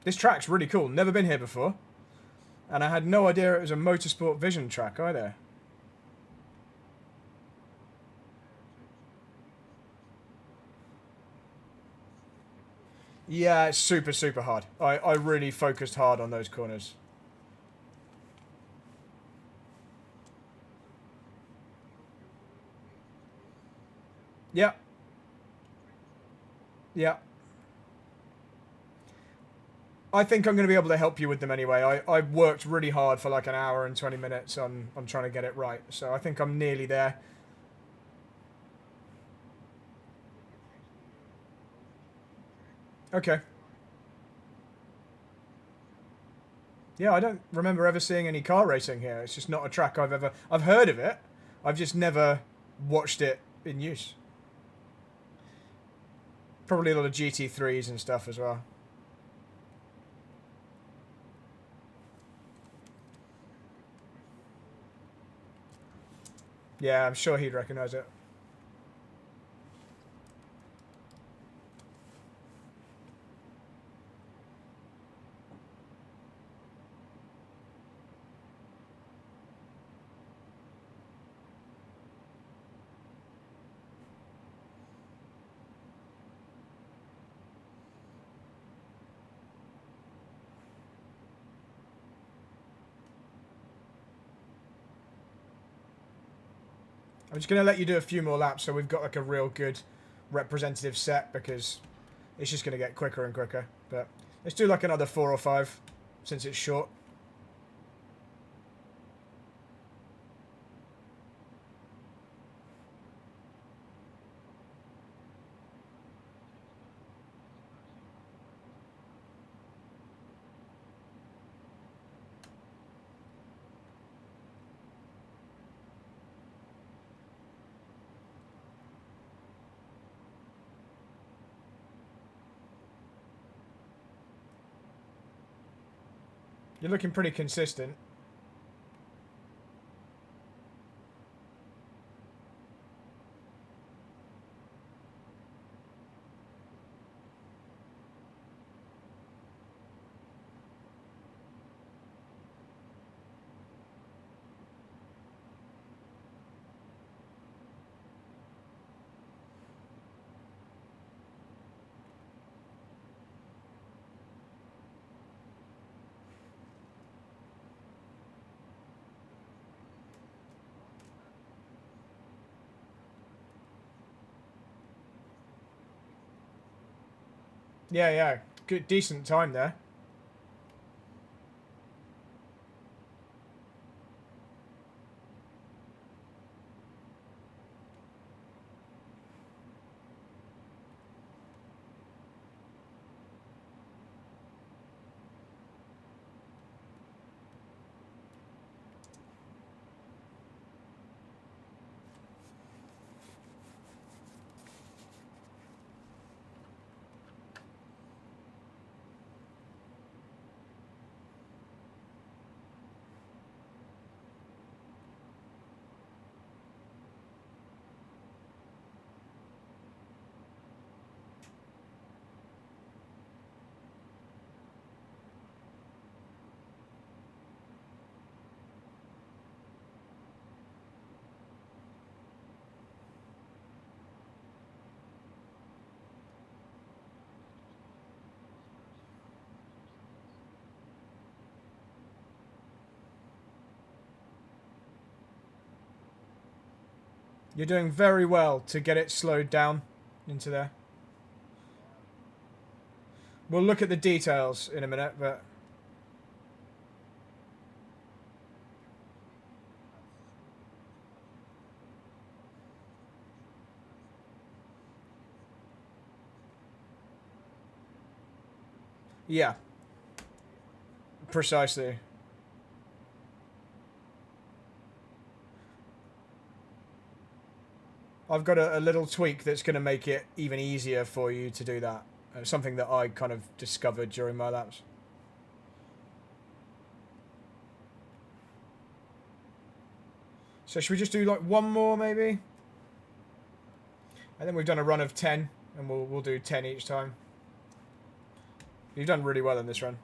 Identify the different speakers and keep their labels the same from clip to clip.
Speaker 1: This track's really cool. Never been here before. And I had no idea it was a Motorsport Vision track either. Yeah, it's super, super hard. I really focused hard on those corners. Yeah. Yeah. I think I'm going to be able to help you with them anyway. I worked really hard for like an hour and 20 minutes on trying to get it right. So I think I'm nearly there. Okay. Yeah, I don't remember ever seeing any car racing here. It's just not a track I've ever... I've heard of it. I've just never watched it in use. Probably a lot of GT3s and stuff as well. Yeah, I'm sure he'd recognise it. I'm just going to let you do a few more laps so we've got like a real good representative set because it's just going to get quicker and quicker. But let's do like another 4 or 5 since it's short. You're looking pretty consistent. Yeah, yeah. Good, decent time there. You're doing very well to get it slowed down into there. We'll look at the details in a minute, but... Yeah. Precisely. I've got a little tweak that's going to make it even easier for you to do that. Something that I kind of discovered during my laps. So should we just do like one more maybe? And then we've done a run of 10 and we'll do 10 each time. You've done really well in this run.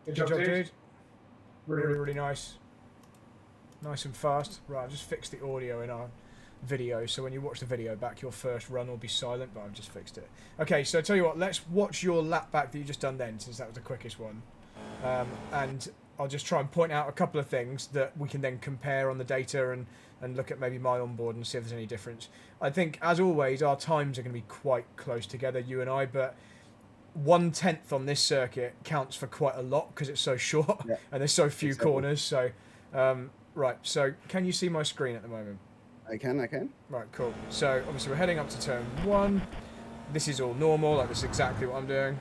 Speaker 1: Good job, dude. Really nice. Nice and fast. Right, I've just fixed the audio in our video, so when you watch the video back, your first run will be silent, but I've just fixed it. Okay, so I tell you what, let's watch your lap back that you just done then, since that was the quickest one. And I'll just try and point out a couple of things that we can then compare on the data and look at maybe my onboard and see if there's any difference. I think, as always, our times are going to be quite close together, you and I, but 1/10 on this circuit counts for quite a lot because it's so short and there's so few corners. So, right. So, can you see my screen at the moment?
Speaker 2: I can.
Speaker 1: Right, cool. So, obviously, we're heading up to turn 1. This is all normal. Like, this is exactly what I'm doing.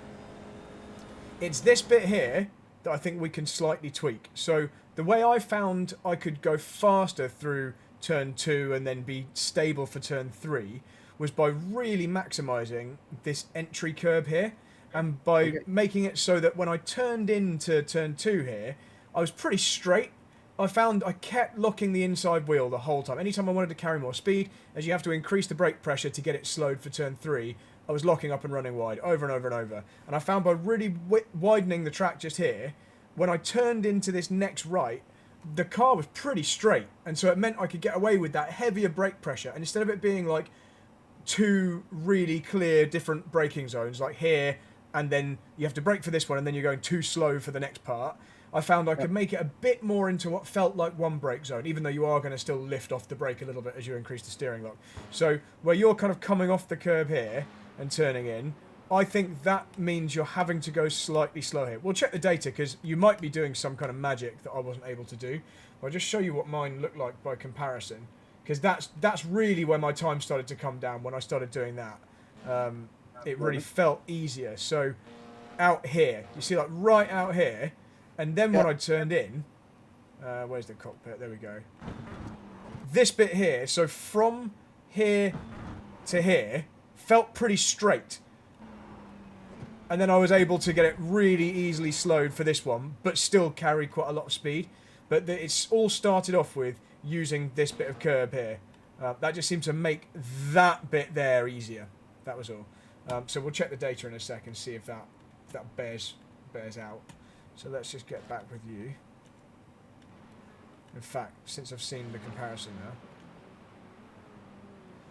Speaker 1: It's this bit here that I think we can slightly tweak. So, the way I found I could go faster through turn 2 and then be stable for turn 3 was by really maximising this entry curb here. And by making it so that when I turned into turn 2 here, I was pretty straight. I found I kept locking the inside wheel the whole time. Anytime I wanted to carry more speed, as you have to increase the brake pressure to get it slowed for turn 3, I was locking up and running wide over and over and over. And I found by really widening the track just here, when I turned into this next right, the car was pretty straight. And so it meant I could get away with that heavier brake pressure. And instead of it being like 2 really clear different braking zones, like here, and then you have to brake for this one, and then you're going too slow for the next part, I found I could make it a bit more into what felt like one brake zone, even though you are going to still lift off the brake a little bit as you increase the steering lock. So where you're kind of coming off the curb here and turning in, I think that means you're having to go slightly slow here. We'll check the data, because you might be doing some kind of magic that I wasn't able to do. I'll just show you what mine looked like by comparison, because that's really where my time started to come down when I started doing that. It really felt easier. So out here, you see, like right out here, and then when I turned in, where's the cockpit? There we go. This bit here, so from here to here, felt pretty straight. And then I was able to get it really easily slowed for this one, but still carry quite a lot of speed. But it's all started off with using this bit of curb here. That just seemed to make that bit there easier. That was all. So we'll check the data in a second, see if that bears out. So let's just get back with you. In fact, since I've seen the comparison now,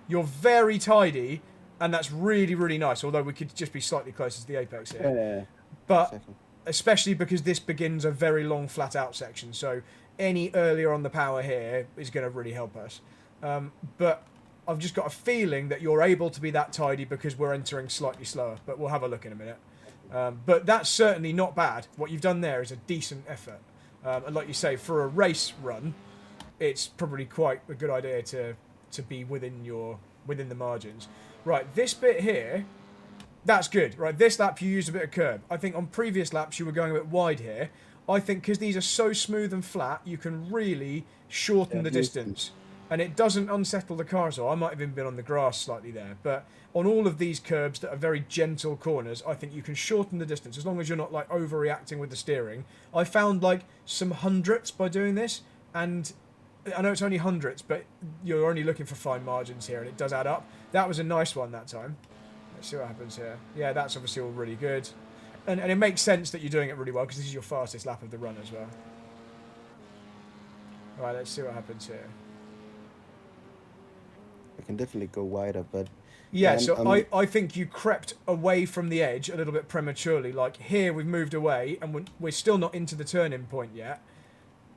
Speaker 1: you're very tidy, and that's really nice. Although we could just be slightly closer to the apex here, but especially because this begins a very long flat out section, so any earlier on the power here is going to really help us. But I've just got a feeling that you're able to be that tidy because we're entering slightly slower, but we'll have a look in a minute. But that's certainly not bad. What you've done there is a decent effort. And like you say, for a race run, it's probably quite a good idea to be within the margins. Right, this bit here, that's good. Right, this lap you used a bit of curb. I think on previous laps you were going a bit wide here. I think because these are so smooth and flat, you can really shorten the distance. And it doesn't unsettle the car, so I might have even been on the grass slightly there. But on all of these curbs that are very gentle corners, I think you can shorten the distance as long as you're not like overreacting with the steering. I found like some hundredths by doing this, and I know it's only hundredths, but you're only looking for fine margins here, and it does add up. That was a nice one that time. Let's see what happens here. Yeah, that's obviously all really good. And it makes sense that you're doing it really well, because this is your fastest lap of the run as well. Right, let's see what happens here.
Speaker 2: can definitely go wider, but
Speaker 1: Yeah,
Speaker 2: yeah,
Speaker 1: so
Speaker 2: I'm
Speaker 1: I think you crept away from the edge a little bit prematurely. Like here, we've moved away, and we're still not into the turning point yet,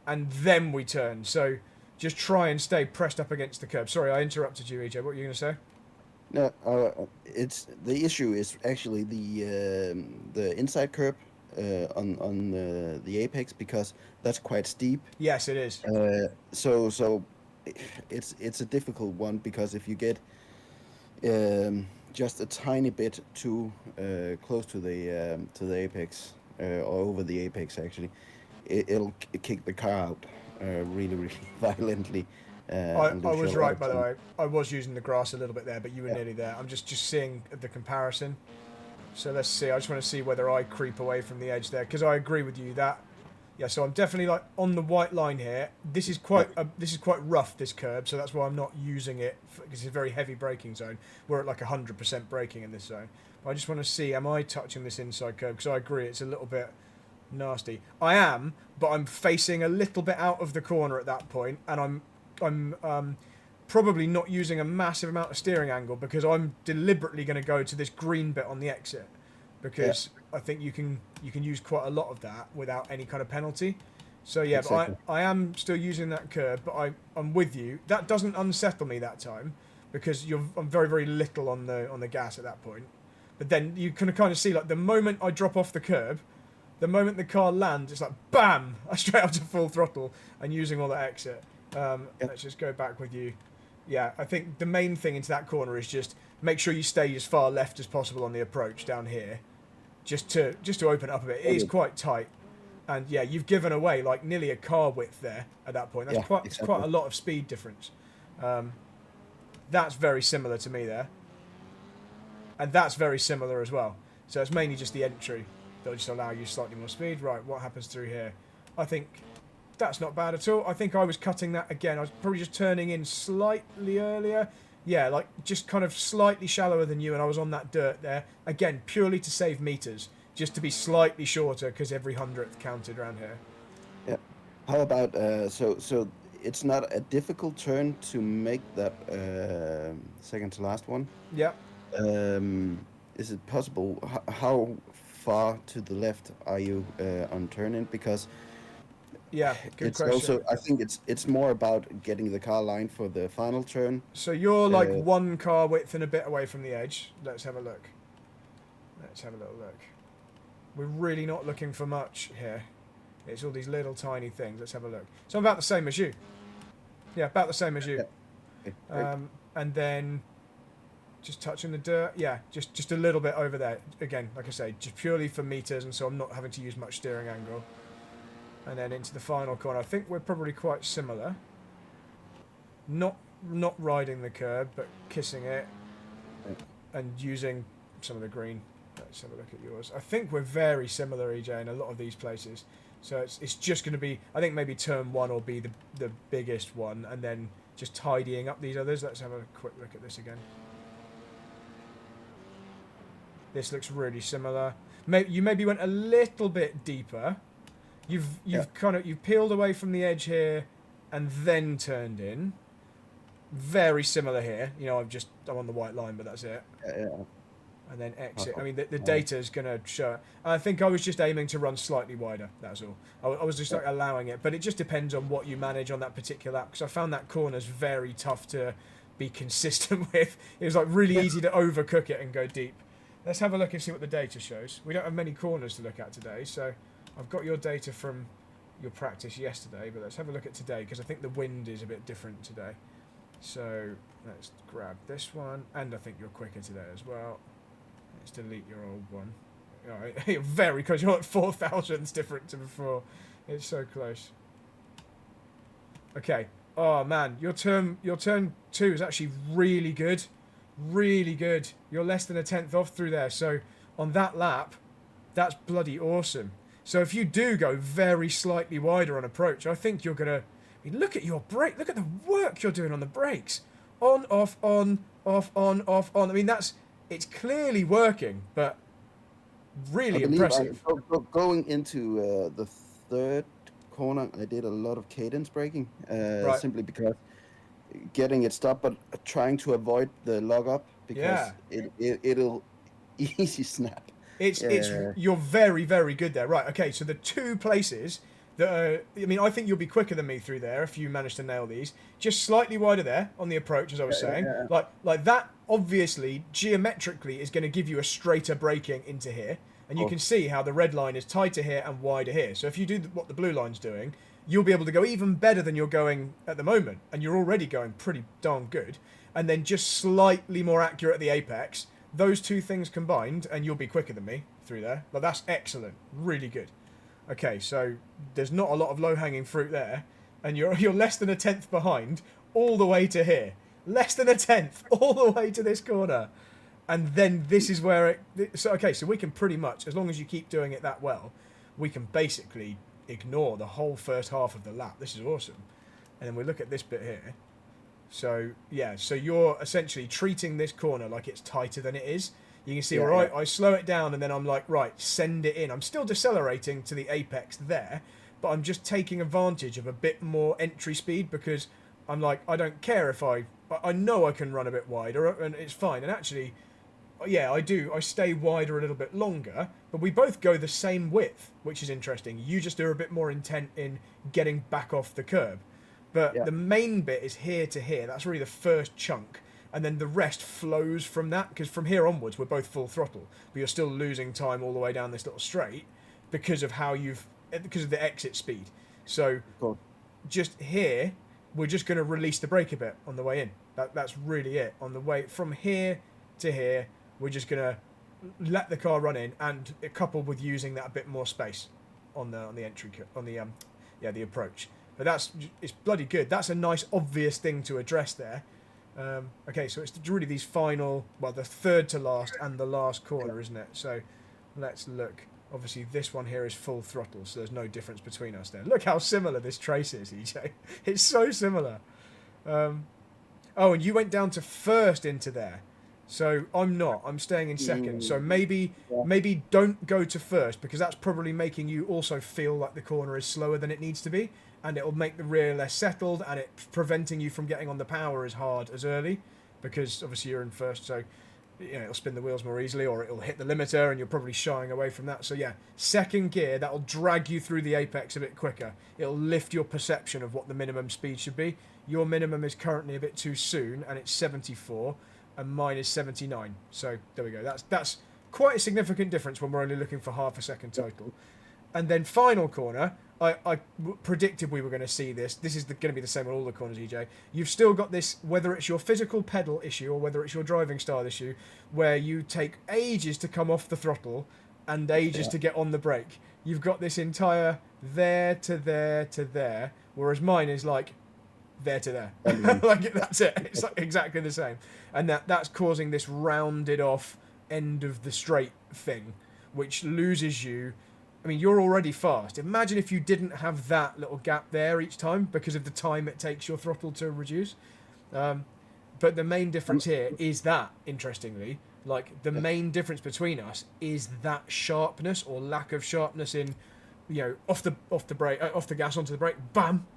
Speaker 1: and then we turn. So just try and stay pressed up against the curb. Sorry, I interrupted you, EJ. What were you going to say?
Speaker 2: no. It's the issue is actually the inside curb on the apex, because that's quite steep.
Speaker 1: Yes, it is.
Speaker 2: So it's a difficult one, because if you get just a tiny bit too close to the apex, or over the apex actually, it'll kick the car out really really violently, and
Speaker 1: I
Speaker 2: lose you
Speaker 1: was
Speaker 2: a lot
Speaker 1: right,
Speaker 2: of
Speaker 1: by the
Speaker 2: time.
Speaker 1: way. I was using the grass a little bit there, but you were
Speaker 2: Yeah,
Speaker 1: nearly there. I'm just seeing the comparison. So let's see. I just want to see whether I creep away from the edge there, because I agree with you that. Yeah, so I'm definitely like on the white line here.
Speaker 2: yeah,
Speaker 1: This is quite rough, this curb, so that's why I'm not using it because it's a very heavy braking zone. We're at like 100% braking in this zone. But I just want to see, am I touching this inside curb? Because I agree, it's a little bit nasty. I am, but I'm facing a little bit out of the corner at that point, and I'm probably not using a massive amount of steering angle because I'm deliberately going to go to this green bit on the exit
Speaker 2: yeah,
Speaker 1: because I think you can use quite a lot of that without any kind of penalty. So yeah, but
Speaker 2: exactly.
Speaker 1: I am still using that curb, but I'm with you. That doesn't unsettle me that time because I'm very very little on the gas at that point. But then you can kind of see like the moment I drop off the curb, the moment the car lands, it's like bam, I straight up to full throttle and using all that exit.
Speaker 2: Yeah,
Speaker 1: Let's just go back with you. Yeah, I think the main thing into that corner is just make sure you stay as far left as possible on the approach down here, just to open it up a bit. It is
Speaker 2: okay.
Speaker 1: quite tight, and yeah, you've given away like nearly a car width there at that point.
Speaker 2: Yeah,
Speaker 1: It's quite
Speaker 2: exactly.
Speaker 1: a lot of speed difference. Um, that's very similar to me there, and that's very similar as well. So it's mainly just the entry that'll just allow you slightly more speed. Right, what happens through here? I think that's not bad at all. I think I was cutting that again. I was probably just turning in slightly earlier. Yeah, like just kind of slightly shallower than you, and I was on that dirt there. Again, purely to save meters, just to be slightly shorter because every hundredth counted around here.
Speaker 2: Yeah. How about so it's not a difficult turn to make that second to last one.
Speaker 1: Yeah,
Speaker 2: Is it possible? How far to the left are you on turning? Because
Speaker 1: yeah, good
Speaker 2: it's
Speaker 1: question.
Speaker 2: also, I think it's more about getting the car line for the final turn.
Speaker 1: So you're like
Speaker 2: Uh,
Speaker 1: one car width and a bit away from the edge. Let's have a look. Let's have a little look. We're really not looking for much here. It's all these little tiny things. Let's have a look. So I'm about the same as you. Yeah, about the same as you.
Speaker 2: yeah, okay, great.
Speaker 1: And then just touching the dirt. Yeah, just a little bit over there. Again, like I say, just purely for meters, and so I'm not having to use much steering angle. And then into the final corner. I think we're probably quite similar. Not not riding the curb, but kissing it
Speaker 2: Yeah,
Speaker 1: and using some of the green. Let's have a look at yours. I think we're very similar, EJ, in a lot of these places. So it's just going to be, I think maybe turn one will be the biggest one, and then just tidying up these others. Let's have a quick look at this again. This looks really similar. You maybe went a little bit deeper.
Speaker 2: yeah,
Speaker 1: You've peeled away from the edge here, and then turned in. Very similar here. You know, I'm on the white line, but that's it.
Speaker 2: yeah.
Speaker 1: And then exit. I
Speaker 2: Perfect.
Speaker 1: mean, the
Speaker 2: Uh,
Speaker 1: data is going to show it. I think I was just aiming to run slightly wider. That's all. I was just
Speaker 2: yeah,
Speaker 1: like allowing it, but it just depends on what you manage on that particular lap. Because I found that corner's very tough to be consistent with. It was like really
Speaker 2: yeah.
Speaker 1: easy to overcook it and go deep. Let's have a look and see what the data shows. We don't have many corners to look at today, so I've got your data from your practice yesterday, but let's have a look at today because I think the wind is a bit different today. So let's grab this one, and I think you're quicker today as well. Let's delete your old one. All right, you're very close. You're like 4,000s different to before. It's so close. Okay. Oh man, your turn two is actually really good, really good. You're less than a tenth off through there. So on that lap, that's bloody awesome. So if you do go very slightly wider on approach, I think you're gonna. I mean, look at your brake. Look at the work you're doing on the brakes. On, off, on, off, on, off, on. I mean, it's clearly working, but
Speaker 2: I
Speaker 1: really
Speaker 2: believe
Speaker 1: impressive.
Speaker 2: going into the third corner, I did a lot of cadence braking,
Speaker 1: Right.
Speaker 2: simply because getting it stopped, but trying to avoid the log up
Speaker 1: Yeah.
Speaker 2: because it'll easy snap.
Speaker 1: It's
Speaker 2: Yeah.
Speaker 1: you're very, very good there. Right, okay, so the two places that are, I mean, I think you'll be quicker than me through there if you manage to nail these. Just slightly wider there on the approach, as I was saying.
Speaker 2: Yeah.
Speaker 1: Like that obviously geometrically is going to give you a straighter braking into here. And you
Speaker 2: Oh,
Speaker 1: can see how the red line is tighter here and wider here. So if you do what the blue line's doing, you'll be able to go even better than you're going at the moment. And you're already going pretty darn good. And then just slightly more accurate at the apex. Those two things combined, and you'll be quicker than me through there. But that's excellent. Really good. Okay, so there's not a lot of low-hanging fruit there. And you're less than a tenth behind all the way to here. Less than a tenth all the way to this corner. And then this is where it... So, okay, so we can pretty much, as long as you keep doing it that well, we can basically ignore the whole first half of the lap. This is awesome. And then we look at this bit here. So, yeah, so you're essentially treating this corner like it's tighter than it is. You can see,
Speaker 2: yeah,
Speaker 1: all right,
Speaker 2: yeah.
Speaker 1: I slow it down and then I'm like, right, send it in. I'm still decelerating to the apex there, but I'm just taking advantage of a bit more entry speed because I'm like, I don't care if I know I can run a bit wider and it's fine. And actually, yeah, I do. I stay wider a little bit longer, but we both go the same width, which is interesting. You just are a bit more intent in getting back off the curb. But
Speaker 2: Yeah.
Speaker 1: the main bit is here to here. That's really the first chunk. And then the rest flows from that, because from here onwards, we're both full throttle. But you're still losing time all the way down this little straight because of because of the exit speed. So
Speaker 2: Cool.
Speaker 1: just here, we're just going to release the brake a bit on the way in. That's really it. On the way from here to here, we're just going to let the car run in, and coupled with using that a bit more space on the entry on the approach. But it's bloody good. That's a nice obvious thing to address there. Okay, so it's really these final, well, the third to last and the last corner, isn't it? So let's look. Obviously, this one here is full throttle, so there's no difference between us there. Look how similar this trace is, EJ. It's so similar. Oh, and you went down to first into there. So I'm not. I'm staying in second. So maybe don't go to first, because that's probably making you also feel like the corner is slower than it needs to be, and it'll make the rear less settled, and it's preventing you from getting on the power as hard as early, because obviously you're in first. So it'll spin the wheels more easily, or it'll hit the limiter, and you're probably shying away from that. So yeah, second gear, that'll drag you through the apex a bit quicker. It'll lift your perception of what the minimum speed should be. Your minimum is currently a bit too soon, and it's 74. And mine is 79. So there we go. That's quite a significant difference when we're only looking for half a second total. And then final corner, I predicted we were going to see this. This is going to be the same on all the corners, EJ. You've still got this, whether it's your physical pedal issue or whether it's your driving style issue, where you take ages to come off the throttle and ages to get on the brake. You've got this entire there to there to there, whereas mine is like there to there. Like that's it. It's like exactly the same. And that's causing this rounded off end of the straight thing, which loses you. I mean, you're already fast. Imagine if you didn't have that little gap there each time because of the time it takes your throttle to reduce. But the main difference here is that, interestingly, like the main difference between us is that sharpness or lack of sharpness in, off the brake, off the gas onto the brake, bam.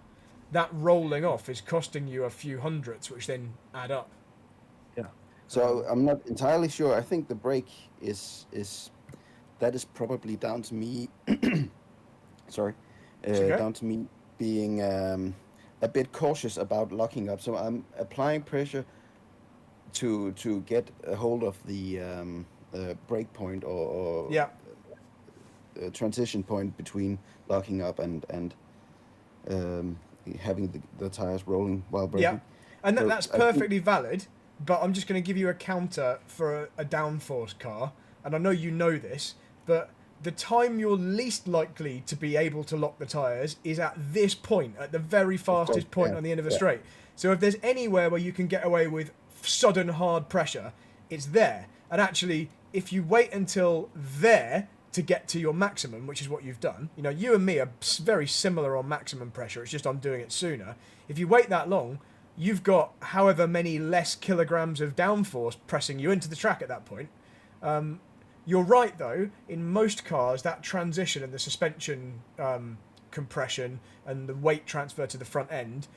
Speaker 1: That rolling off is costing you a few hundredths, which then add up.
Speaker 2: Yeah. So I'm not entirely sure. I think the brake is probably down to me. Sorry,
Speaker 1: Okay.
Speaker 2: down to me being a bit cautious about locking up. So I'm applying pressure to get a hold of the brake point or
Speaker 1: Yeah.
Speaker 2: transition point between locking up and having the tires rolling while braking.
Speaker 1: Yeah. And
Speaker 2: So
Speaker 1: that's
Speaker 2: I think-
Speaker 1: perfectly valid, but I'm just going to give you a counter for a downforce car. And I know you know this, but the time you're least likely to be able to lock the tyres is at this point, at the very fastest point
Speaker 2: yeah,
Speaker 1: on the end of a
Speaker 2: yeah.
Speaker 1: straight. So if there's anywhere where you can get away with sudden hard pressure, it's there. And actually, if you wait until there to get to your maximum, which is what you've done, you and me are very similar on maximum pressure, it's just I'm doing it sooner. If you wait that long, you've got however many less kilograms of downforce pressing you into the track at that point. You're right, though, in most cars, that transition and the suspension compression and the weight transfer to the front end,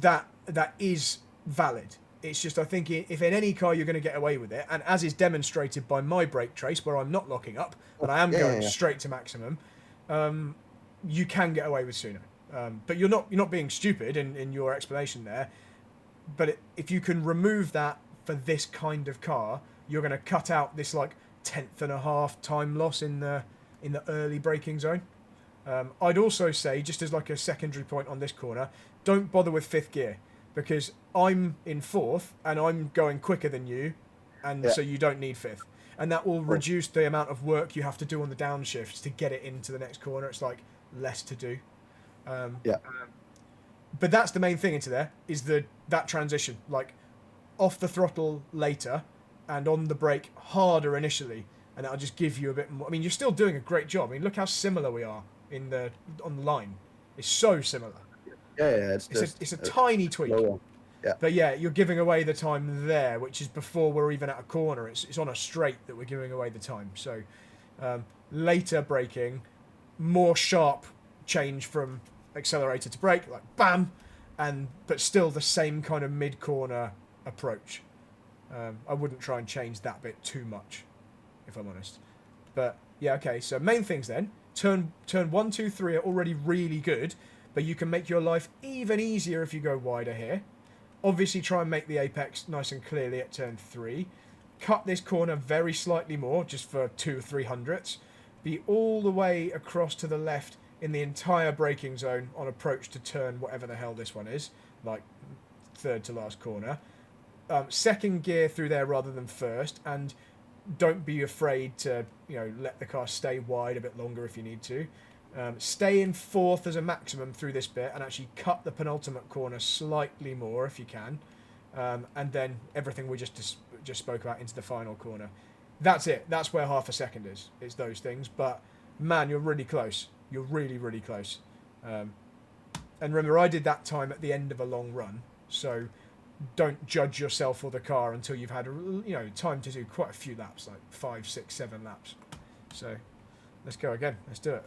Speaker 1: that is valid. It's just, I think if in any car you're going to get away with it, and as is demonstrated by my brake trace, where I'm not locking up and I am going straight to maximum, you can get away with sooner. But you're not being stupid in your explanation there. But if you can remove that for this kind of car, you're going to cut out this like 1/10.5 time loss in the early braking zone. I'd also say, just as like a secondary point on this corner, don't bother with 5th gear, because I'm in 4th and I'm going quicker than you, and so you don't need 5th. And that will reduce the amount of work you have to do on the downshifts to get it into the next corner. It's like less to do. But that's the main thing into there, is that transition. Like, off the throttle later and on the brake harder initially, and that'll just give you a bit more. I mean, you're still doing a great job. I mean, look how similar we are on the line. It's so similar.
Speaker 2: Yeah,
Speaker 1: it's a tiny tweak.
Speaker 2: Lower. Yeah.
Speaker 1: But yeah, you're giving away the time there, which is before we're even at a corner. It's on a straight that we're giving away the time. So later braking, more sharp change from accelerator to brake, like bam, but still the same kind of mid-corner approach. I wouldn't try and change that bit too much, if I'm honest. But yeah, okay, so main things then. Turn 1, 2, 3 are already really good, but you can make your life even easier if you go wider here. Obviously try and make the apex nice and clearly at turn 3. Cut this corner very slightly more, just for 2 or 3 hundredths. Be all the way across to the left in the entire braking zone on approach to turn whatever the hell this one is, like 3rd to last corner. 2nd gear through there rather than 1st, and don't be afraid to let the car stay wide a bit longer if you need to. Stay in 4th as a maximum through this bit, and actually cut the penultimate corner slightly more if you can, and then everything we just spoke about into the final corner. That's it. That's where half a second is. It's those things. But man, you're really close. You're really, really close. And remember, I did that time at the end of a long run, so don't judge yourself or the car until you've had time to do quite a few laps, like 5, 6, 7 laps. So let's go again. Let's do it.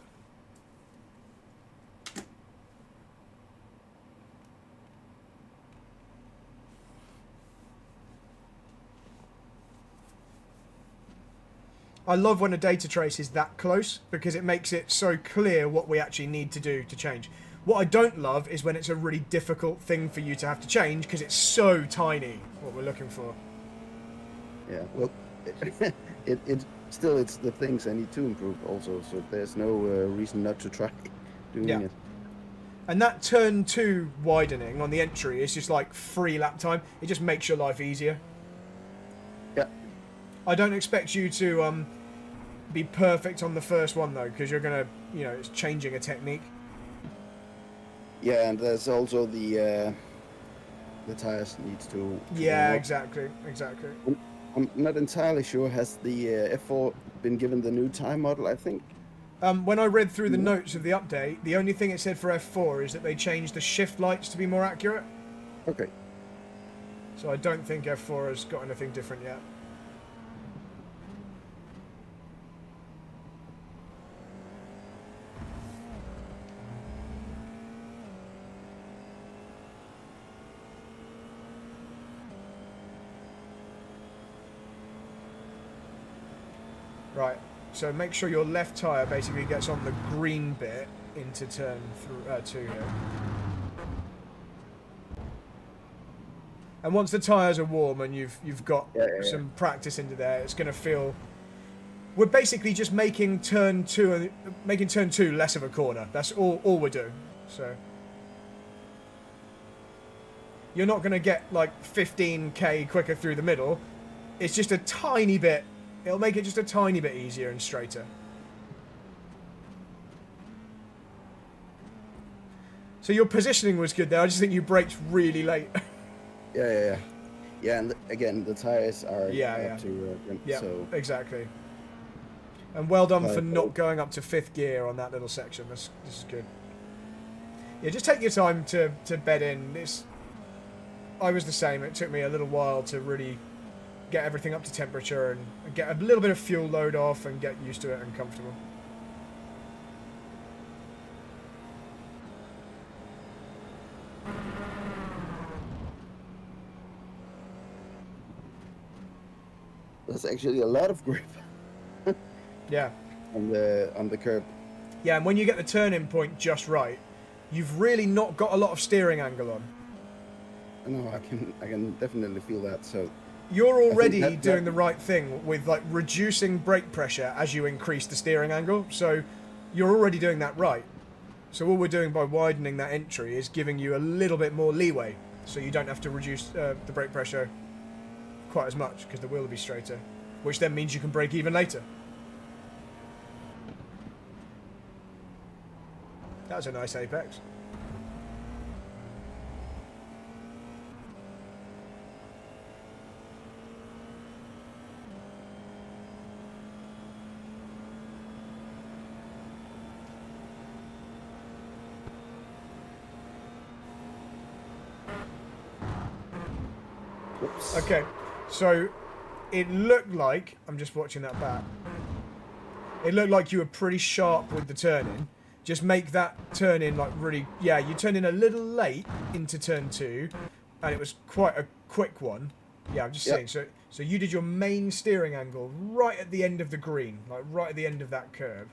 Speaker 1: I love when a data trace is that close, because it makes it so clear what we actually need to do to change. What I don't love is when it's a really difficult thing for you to have to change, because it's so tiny what we're looking for.
Speaker 2: Yeah, well, it's the things I need to improve also, so there's no reason not to try doing it.
Speaker 1: And that turn 2 widening on the entry is just like free lap time. It just makes your life easier.
Speaker 2: Yeah.
Speaker 1: I don't expect you to be perfect on the first one though, because you're gonna, it's changing a technique.
Speaker 2: Yeah, and there's also the tires needs to
Speaker 1: yeah, exactly.
Speaker 2: I'm not entirely sure. Has the F4 been given the new time model? I think.
Speaker 1: When I read through the notes of the update, the only thing it said for F4 is that they changed the shift lights to be more accurate.
Speaker 2: Okay.
Speaker 1: So I don't think F4 has got anything different yet. Right, so make sure your left tyre basically gets on the green bit into turn 2 here. And once the tyres are warm and you've got some practice into there, it's going to feel... We're basically just making turn 2 less of a corner. That's all we're doing. So you're not going to get like 15k quicker through the middle. It's just a tiny bit. It'll make it just a tiny bit easier and straighter. So your positioning was good there. I just think you braked really late.
Speaker 2: Yeah, and again, the tires are up to so
Speaker 1: exactly. And well done for not going up to 5th gear on that little section. This is good. Yeah, just take your time to bed in. I was the same. It took me a little while to really get everything up to temperature and get a little bit of fuel load off and get used to it and comfortable.
Speaker 2: there's actually a lot of grip
Speaker 1: Yeah.
Speaker 2: on the curb.
Speaker 1: Yeah, and when you get the turning point just right, you've really not got a lot of steering angle on.
Speaker 2: No, I can definitely feel that. So
Speaker 1: You're
Speaker 2: I think
Speaker 1: already
Speaker 2: that
Speaker 1: doing the right thing with like reducing brake pressure as you increase the steering angle. So you're already doing that right. So all we're doing by widening that entry is giving you a little bit more leeway, so you don't have to reduce the brake pressure quite as much because the wheel will be straighter, which then means you can brake even later. That's a nice apex.
Speaker 2: Whoops.
Speaker 1: Okay, so it looked like, I'm just watching that back, it looked like you were pretty sharp with the turn-in. Just make that turn-in like really, yeah, you turned in a little late into turn 2, and it was quite a quick one. Yeah, I'm just saying, so you did your main steering angle right at the end of the green, like right at the end of that curve.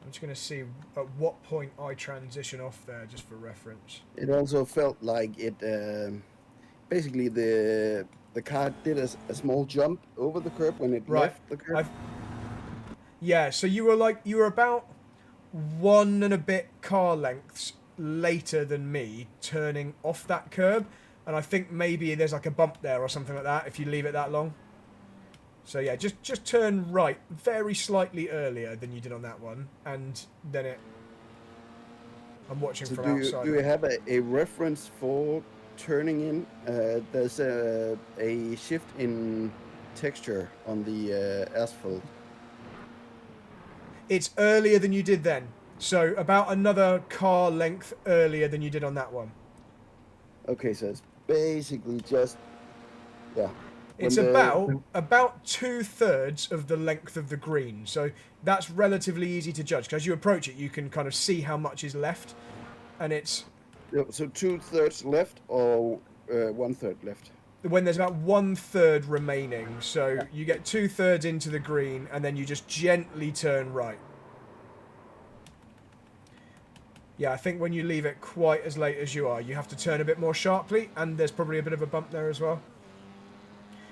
Speaker 1: I'm just going to see at what point I transition off there, just for reference.
Speaker 2: It also felt like it. Basically, the car did a small jump over the curb when it
Speaker 1: Right,
Speaker 2: left the curb.
Speaker 1: I've yeah, so you were about one and a bit car lengths later than me turning off that curb, and I think maybe there's like a bump there or something like that if you leave it that long. So yeah, just turn right very slightly earlier than you did on that one, and then it. I'm watching
Speaker 2: So
Speaker 1: from
Speaker 2: do
Speaker 1: outside.
Speaker 2: you have a reference for turning in? There's a shift in texture on the asphalt.
Speaker 1: It's earlier than you did then, so about another car length earlier than you did on that one.
Speaker 2: Okay, so it's basically just yeah. When
Speaker 1: It's about 2/3 of the length of the green, so that's relatively easy to judge. Because as you approach it, you can kind of see how much is left, and it's
Speaker 2: so 2/3 left or 1/3 left.
Speaker 1: when there's about 1/3 remaining. So
Speaker 2: Yeah.
Speaker 1: you get 2/3 into the green, and then you just gently turn right. Yeah, I think when you leave it quite as late as you are, you have to turn a bit more sharply, and there's probably a bit of a bump there as well.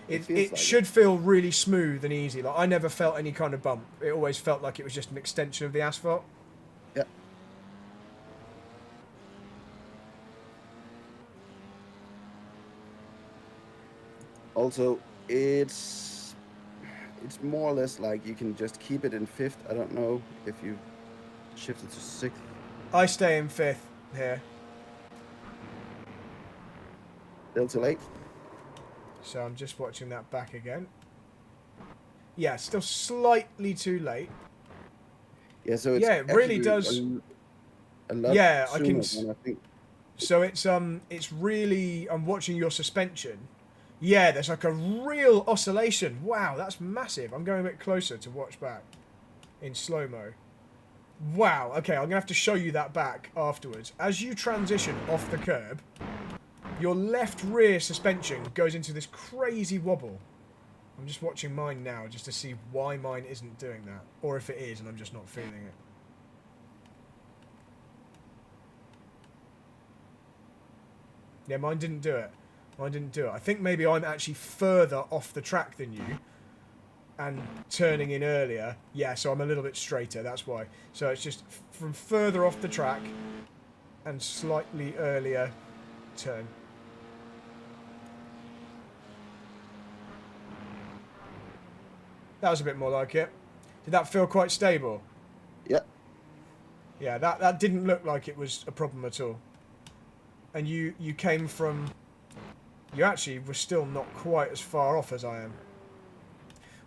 Speaker 2: It feels
Speaker 1: It
Speaker 2: like
Speaker 1: should feel really smooth and easy. Like I never felt any kind of bump. It always felt like it was just an extension of the asphalt.
Speaker 2: yeah. Also, it's more or less like you can just keep it in fifth. I don't know if you shift it to sixth.
Speaker 1: I stay in 5th here.
Speaker 2: Still too late.
Speaker 1: So I'm just watching that back again. Yeah, still slightly too late.
Speaker 2: Yeah, so it's
Speaker 1: Yeah, it really
Speaker 2: actually
Speaker 1: does.
Speaker 2: a lot
Speaker 1: Yeah, I can.
Speaker 2: sooner than I think.
Speaker 1: So it's really. I'm watching your suspension. Yeah, there's like a real oscillation. Wow, that's massive. I'm going a bit closer to watch back in slow mo. Wow. Okay, I'm gonna have to show you that back afterwards. As you transition off the curb, your left rear suspension goes into this crazy wobble. I'm just watching mine now just to see why mine isn't doing that. Or if it is and I'm just not feeling it. Yeah, mine didn't do it. Mine didn't do it. I think maybe I'm actually further off the track than you. And turning in earlier. Yeah, so I'm a little bit straighter, that's why. So it's just from further off the track and slightly earlier turn. That was a bit more like it. Did that feel quite stable?
Speaker 2: Yeah.
Speaker 1: Yeah, that didn't look like it was a problem at all. And you came from... You actually were still not quite as far off as I am.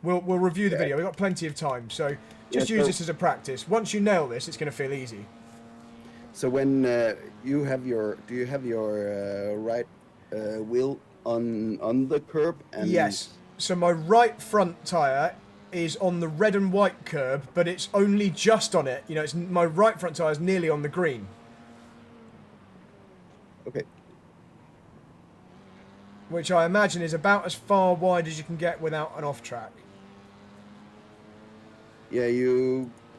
Speaker 1: We'll review the video. We've got plenty of time, so just use this as a practice. Once you nail this, it's going to feel easy.
Speaker 2: So when you have do you have your right wheel on the curb? And
Speaker 1: Yes. So my right front tyre is on the red and white curb, but it's only just on it. You know, my right front tyre is nearly on the green.
Speaker 2: Okay.
Speaker 1: Which I imagine is about as far wide as you can get without an off track.
Speaker 2: Yeah,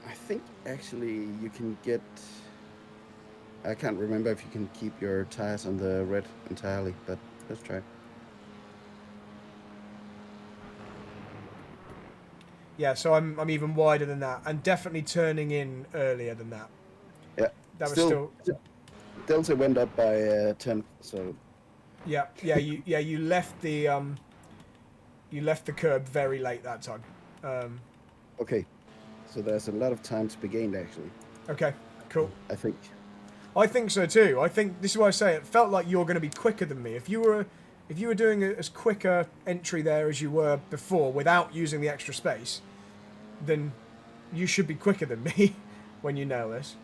Speaker 2: I think actually you can get. I can't remember if you can keep your tires on the red entirely, but let's try.
Speaker 1: Yeah, so I'm even wider than that, and definitely turning in earlier than that.
Speaker 2: Yeah,
Speaker 1: That was
Speaker 2: still,
Speaker 1: still.
Speaker 2: Delta went up by 10, so
Speaker 1: Yeah, you left the curb very late that time. Um,
Speaker 2: okay. So there's a lot of time to be gained, actually.
Speaker 1: okay, cool.
Speaker 2: I think.
Speaker 1: I think so too. I think this is why I say it felt like you're going to be quicker than me. If you were doing as quick a entry there as you were before without using the extra space, then you should be quicker than me when you nail this.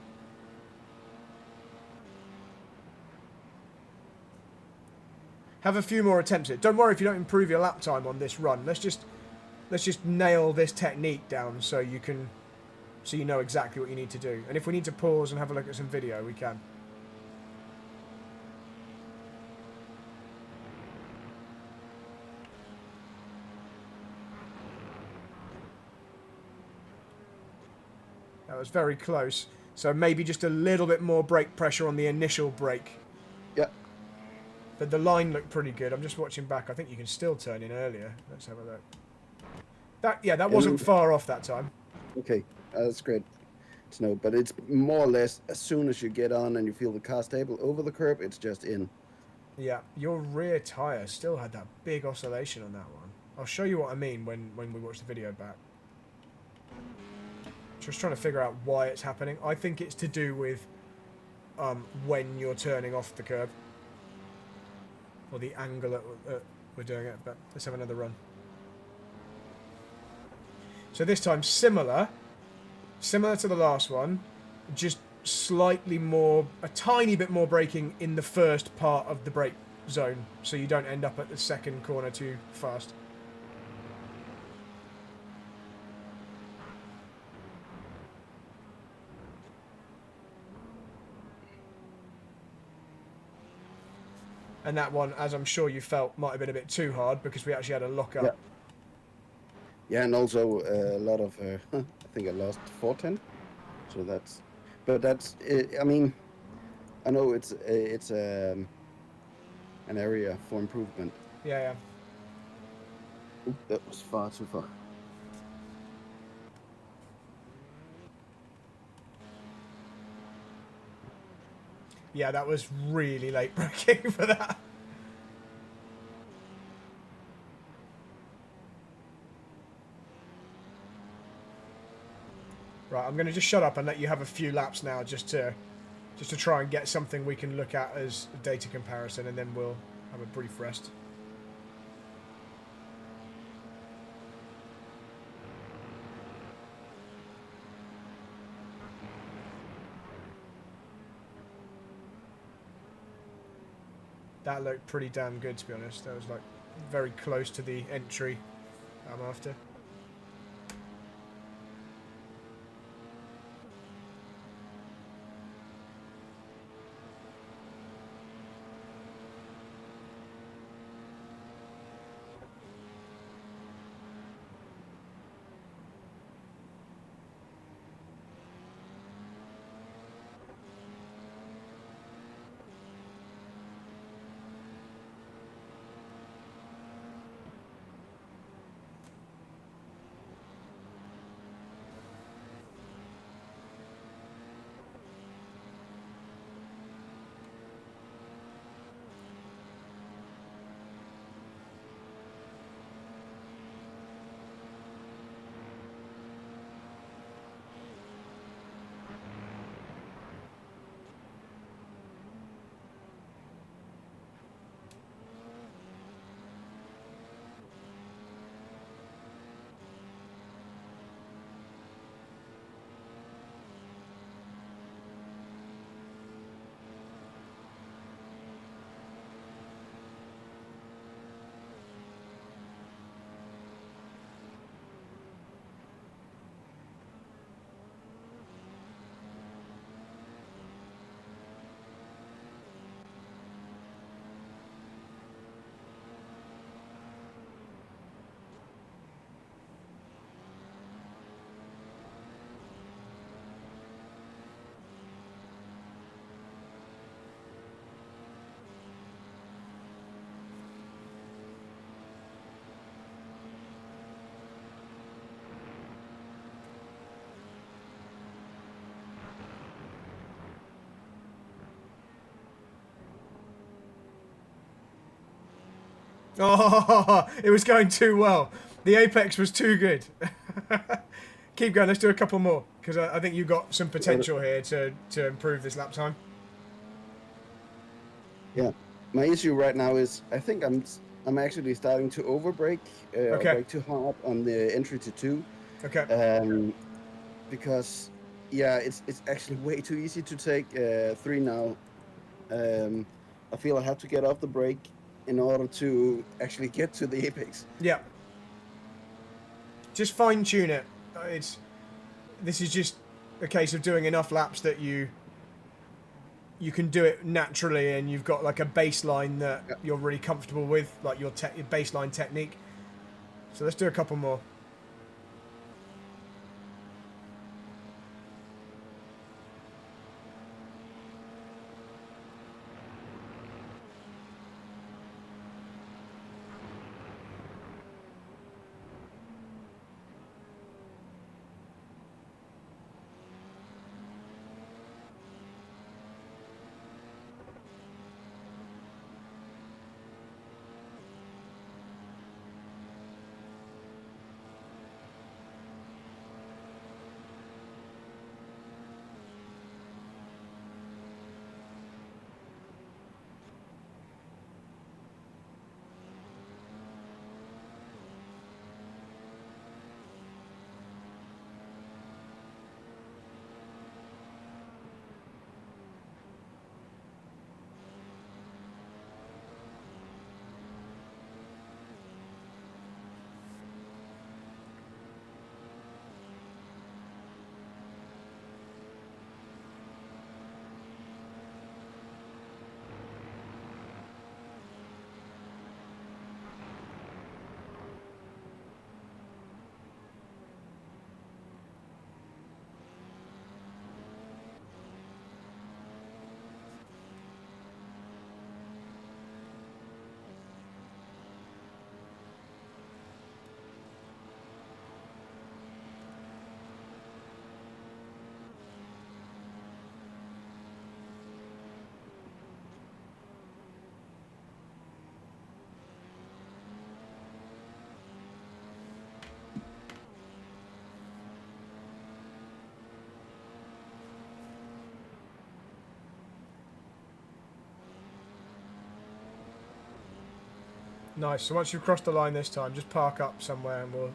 Speaker 1: Have a few more attempts at it. Don't worry if you don't improve your lap time on this run. Let's just nail this technique down so you know exactly what you need to do. And if we need to pause and have a look at some video, we can. That was very close. So maybe just a little bit more brake pressure on the initial brake.
Speaker 2: Yeah.
Speaker 1: But the line looked pretty good. I'm just watching back. I think you can still turn in earlier. Let's have a look. That wasn't
Speaker 2: And
Speaker 1: far off that time.
Speaker 2: okay, that's great to know. But it's more or less as soon as you get on and you feel the car stable over the curb, it's just in.
Speaker 1: Yeah, your rear tyre still had that big oscillation on that one. I'll show you what I mean when we watch the video back. Just trying to figure out why it's happening. I think it's to do with when you're turning off the curb. Or the angle at we're doing it, but let's have another run. So this time, similar to the last one, just slightly more, a tiny bit more braking in the first part of the brake zone, so you don't end up at the second corner too fast. And that one, as I'm sure you felt, might have been a bit too hard because we actually had a lock
Speaker 2: Yeah.
Speaker 1: up.
Speaker 2: Yeah, and also a lot of. I think I lost 410. So but that's. I mean, I know it's an area for improvement.
Speaker 1: Yeah, yeah.
Speaker 2: Oop, that was far too far.
Speaker 1: Yeah, that was really late braking for that. Right, I'm going to just shut up and let you have a few laps now just to try and get something we can look at as a data comparison, and then we'll have a brief rest. That looked pretty damn good, to be honest. That was like very close to the entry I'm after. Oh, it was going too well. The apex was too good. Keep going. Let's do a couple more because I think you've got some potential here to improve this lap time.
Speaker 2: Yeah, my issue right now is I think I'm actually starting to overbrake or
Speaker 1: Okay.
Speaker 2: brake too hard on the entry to two,
Speaker 1: Okay.
Speaker 2: um, because yeah, it's actually way too easy to take three now. Um, I feel I have to get off the brake in order to actually get to the apex.
Speaker 1: Yeah. Just fine tune it. This is just a case of doing enough laps that you can do it naturally, and you've got like a baseline that
Speaker 2: Yeah.
Speaker 1: you're really comfortable with, like your baseline technique. So let's do a couple more. Nice. So once you've crossed the line this time, just park up somewhere and we'll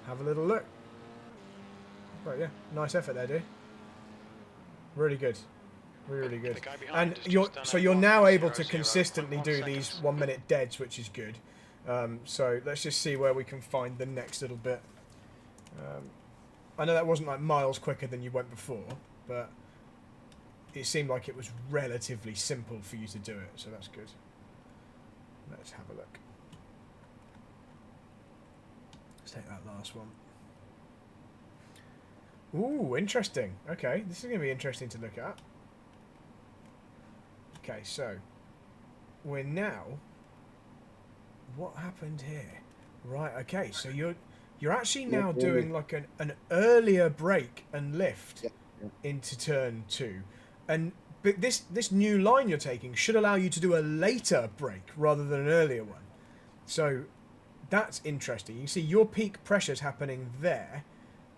Speaker 1: have a little look. Right, yeah. Nice effort there, dude. Really good. Really good. And you're now able to consistently do these 1 minute deads, which is good. So let's just see where we can find the next little bit. I know that wasn't like miles quicker than you went before, but it seemed like it was relatively simple for you to do it, so that's good. Let's have a look. Let's take that last one. Ooh, interesting. Okay, this is going to be interesting to look at. Okay, so we're now. What happened here? Right. Okay, so you're actually now doing like an earlier brake and lift into turn 2, and but this new line you're taking should allow you to do a later brake rather than an earlier one. So that's interesting. You can see your peak pressure's happening there,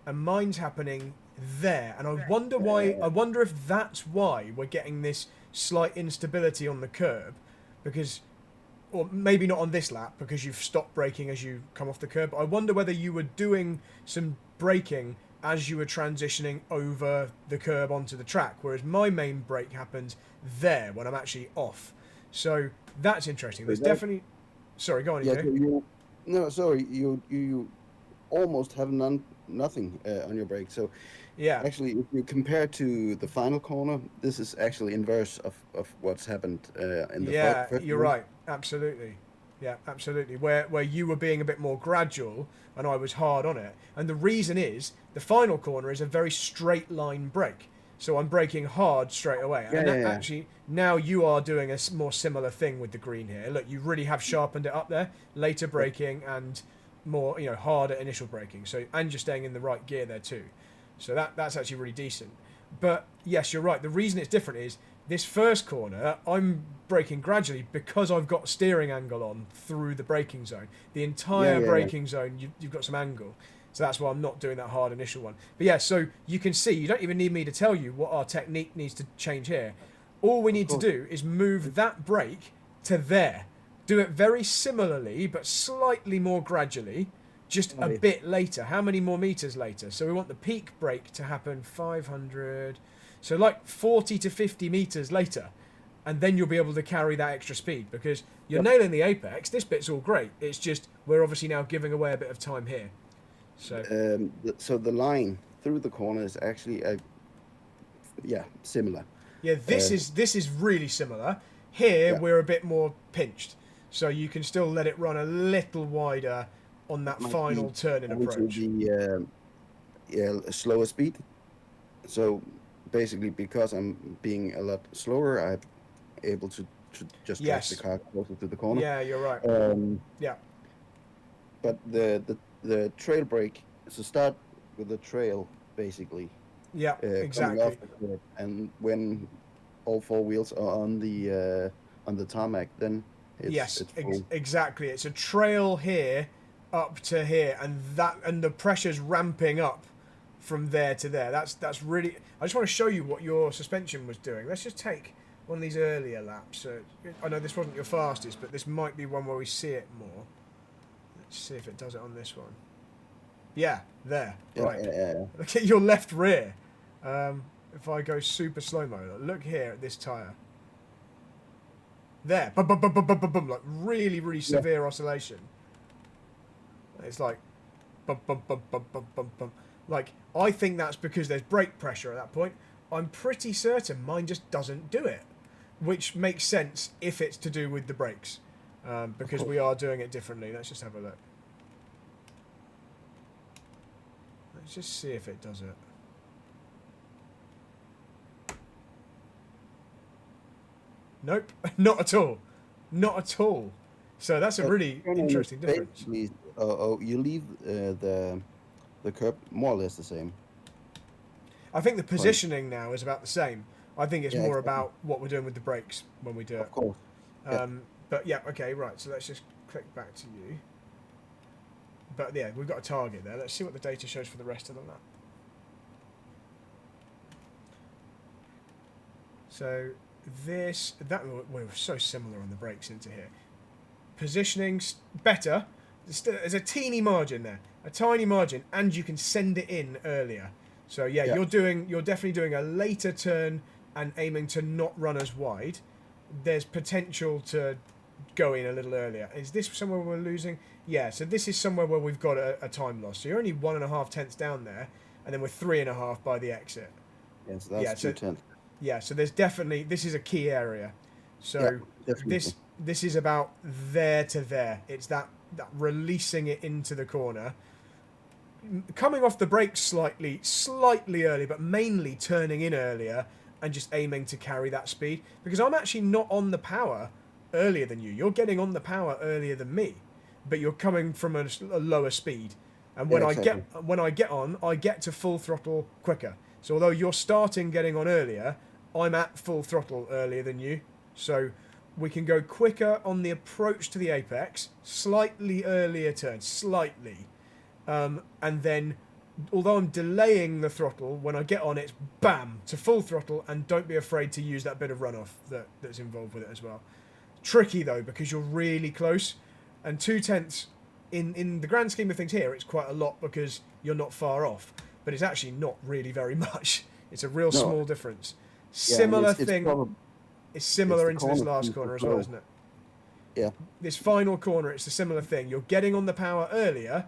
Speaker 1: and mine's happening there. And I wonder why. I wonder if that's why we're getting this slight instability on the curb, because, or maybe not on this lap because you've stopped braking as you come off the curb. But I wonder whether you were doing some braking as you were transitioning over the curb onto the track, whereas my main brake happens there when I'm actually off. So that's interesting. There's definitely. Sorry, go on.
Speaker 2: Yeah, you almost have nothing on your brake. So
Speaker 1: Yeah.
Speaker 2: actually, if you compare to the final corner, this is actually inverse of what's happened in the
Speaker 1: Yeah,
Speaker 2: first
Speaker 1: you're
Speaker 2: one.
Speaker 1: right. Absolutely. Yeah, absolutely. Where you were being a bit more gradual and I was hard on it. And the reason is the final corner is a very straight line brake. So I'm braking hard straight away.
Speaker 2: Yeah,
Speaker 1: And
Speaker 2: yeah,
Speaker 1: that
Speaker 2: yeah.
Speaker 1: actually, now you are doing a more similar thing with the green here. Look, you really have sharpened it up there. Later
Speaker 2: Yeah.
Speaker 1: braking and more, harder initial braking. So, and you're staying in the right gear there too. So that's actually really decent. But yes, you're right. The reason it's different is This first corner, I'm braking gradually because I've got steering angle on through the braking zone. The entire
Speaker 2: Yeah.
Speaker 1: braking zone, you've got some angle. So that's why I'm not doing that hard initial one. But yeah, so you can see, you don't even need me to tell you what our technique needs to change here. All we
Speaker 2: Of
Speaker 1: need to
Speaker 2: course.
Speaker 1: do is move that brake to there. Do it very similarly, but slightly more gradually, just a
Speaker 2: Right.
Speaker 1: bit later. How many more meters later? So we want the peak brake to happen 500, so like 40 to 50 meters later. And then you'll be able to carry that extra speed because you're
Speaker 2: Yep.
Speaker 1: nailing the apex. This bit's all great. It's just we're obviously now giving away a bit of time here. So
Speaker 2: So the line through the corner is actually, yeah, similar.
Speaker 1: yeah,
Speaker 2: Uh,
Speaker 1: this is really similar. Here
Speaker 2: yeah.
Speaker 1: we're a bit more pinched, so you can still let it run a little wider on that
Speaker 2: Might be
Speaker 1: final turn and
Speaker 2: going to
Speaker 1: approach.
Speaker 2: the yeah, a slower speed. So basically, because I'm being a lot slower, I'm able to just drag the
Speaker 1: Yes,
Speaker 2: car closer to the corner.
Speaker 1: yeah, you're right.
Speaker 2: Um,
Speaker 1: Yeah,
Speaker 2: but the trail brake, so start with the trail basically
Speaker 1: yeah,
Speaker 2: coming off
Speaker 1: exactly.
Speaker 2: the curb, and when all four wheels are on the tarmac, then
Speaker 1: Yes,
Speaker 2: it's full.
Speaker 1: exactly. It's a trail here up to here, and the pressure's ramping up from there to there. That's really. I just want to show you what your suspension was doing. Let's just take one of these earlier laps. So I know this wasn't your fastest, but this might be one where we see it more. Let's see if it does it on this one. Yeah, there.
Speaker 2: Yeah,
Speaker 1: Right.
Speaker 2: yeah, yeah.
Speaker 1: Look at your left rear. If I go super slow mo, look here at this tire. There, bum, bum, bum, bum, bum, bum, bum, like really, really
Speaker 2: Yeah.
Speaker 1: severe oscillation. It's like bum, bum, bum, bum, bum, bum, bum. Like, I think that's because there's brake pressure at that point. I'm pretty certain mine just doesn't do it, which makes sense if it's to do with the brakes,
Speaker 2: Of
Speaker 1: because
Speaker 2: course.
Speaker 1: we are doing it differently. Let's just have a look. Let's just see if it does it. Nope, not at all. Not at all. So that's a
Speaker 2: But
Speaker 1: really
Speaker 2: turning is
Speaker 1: interesting difference.
Speaker 2: basically, you leave the curb more or less the same.
Speaker 1: I think the
Speaker 2: Point.
Speaker 1: positioning now is about the same. I think it's
Speaker 2: Yeah,
Speaker 1: more
Speaker 2: exactly.
Speaker 1: about what we're doing with the brakes when we do
Speaker 2: Of
Speaker 1: it.
Speaker 2: course. Yeah.
Speaker 1: But yeah, okay, right. So let's just click back to you. But yeah, we've got a target there. Let's see what the data shows for the rest of the lap. So we're so similar on the brakes into here. Positioning's better. There's a teeny margin there, a tiny margin, and you can send it in earlier. So yeah,
Speaker 2: Yeah.
Speaker 1: you're definitely doing a later turn and aiming to not run as wide. There's potential to go in a little earlier. Is this somewhere we're losing? Yeah, so this is somewhere where we've got a time loss. So you're only 1.5 tenths down there, and then we're 3.5 by the exit.
Speaker 2: Yeah. So that's
Speaker 1: Yeah,
Speaker 2: two
Speaker 1: so
Speaker 2: tenths.
Speaker 1: yeah, so there's definitely this is a key area.
Speaker 2: Yeah,
Speaker 1: So
Speaker 2: definitely.
Speaker 1: this is about there to there. It's that releasing it into the corner, coming off the brakes slightly early, but mainly turning in earlier and just aiming to carry that speed. Because I'm actually not on the power earlier than you. You're getting on the power earlier than me, but you're coming from a lower speed. And
Speaker 2: Yeah, exactly.
Speaker 1: when I get on, I get to full throttle quicker. So although you're starting getting on earlier, I'm at full throttle earlier than you. So we can go quicker on the approach to the apex, slightly earlier turn, slightly. And then, although I'm delaying the throttle, when I get on, it's bam to full throttle, and don't be afraid to use that bit of runoff that's involved with it as well. Tricky though, because you're really close, and 2 tenths in the grand scheme of things here, it's quite a lot because you're not far off, but it's actually not really very much. It's a real
Speaker 2: No.
Speaker 1: small difference.
Speaker 2: Yeah, and
Speaker 1: Similar
Speaker 2: it's
Speaker 1: thing.
Speaker 2: probably
Speaker 1: It's
Speaker 2: it's
Speaker 1: similar
Speaker 2: the
Speaker 1: into this
Speaker 2: corner
Speaker 1: last
Speaker 2: too so
Speaker 1: corner as well,
Speaker 2: slow.
Speaker 1: isn't it?
Speaker 2: Yeah.
Speaker 1: This final corner, it's a similar thing. You're getting on the power earlier,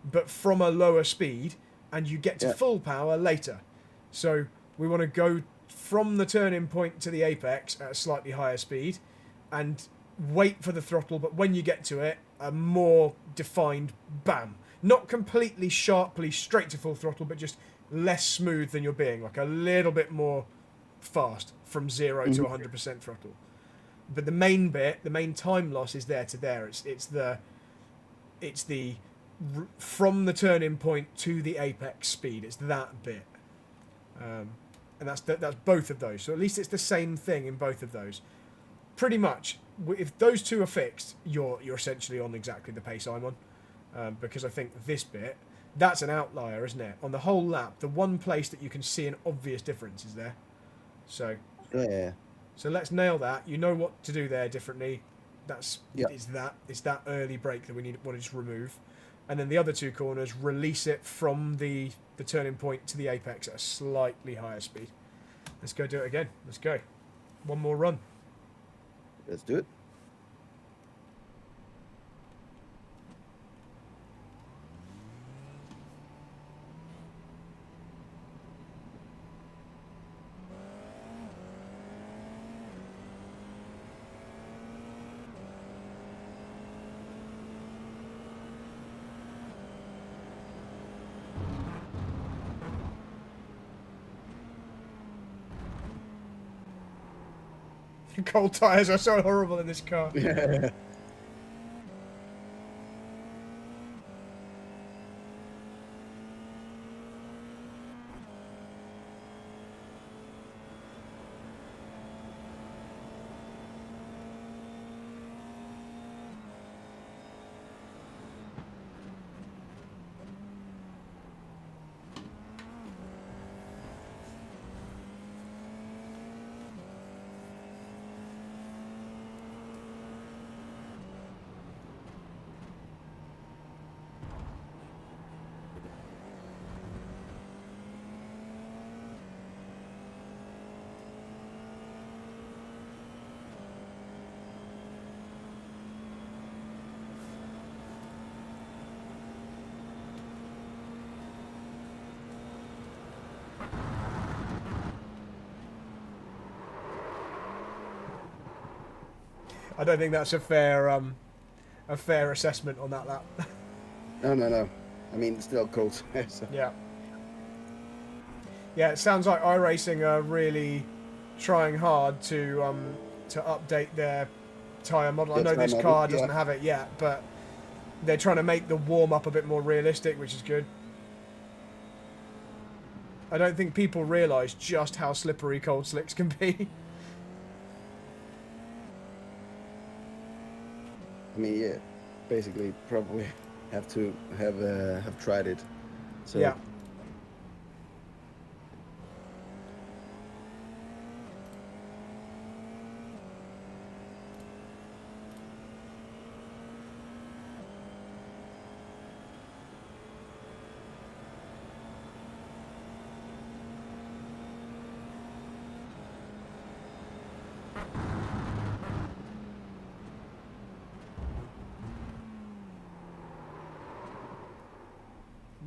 Speaker 1: but from a lower speed, and you get to
Speaker 2: Yeah.
Speaker 1: full power later. So we want to go from the turning point to the apex at a slightly higher speed, and wait for the throttle. But when you get to it, a more defined bam, not completely sharply straight to full throttle, but just less smooth than you're being, like a little bit more fast from 0 to
Speaker 2: Mhm.
Speaker 1: 100% throttle. But the main bit, the main time loss is there to there. It's the from the turning point to the apex speed. It's that bit. and that's both of those. So at least it's the same thing in both of those. Pretty much, if those two are fixed, you're essentially on exactly the pace I'm on, because I think this bit, that's an outlier, isn't it? On the whole lap, the one place that you can see an obvious difference is there. So
Speaker 2: Yeah.
Speaker 1: so let's nail that. You know what to do there differently.
Speaker 2: Yeah.
Speaker 1: It's that early brake that we want to just remove, and then the other two corners, release it from the turning point to the apex at a slightly higher speed. Let's go do it again. Let's go. One more run.
Speaker 2: Let's do it.
Speaker 1: Cold tires are so horrible in this car.
Speaker 2: Yeah.
Speaker 1: I don't think that's a fair assessment on that lap.
Speaker 2: No. I mean, still cold. So.
Speaker 1: Yeah. Yeah, it sounds like iRacing are really trying hard to update their tyre model. I know this car doesn't have it yet, but they're trying to make the warm-up a bit more realistic, which is good. I don't think people realise just how slippery cold slicks can be.
Speaker 2: I mean, yeah, basically probably have to have tried it. So.
Speaker 1: Yeah.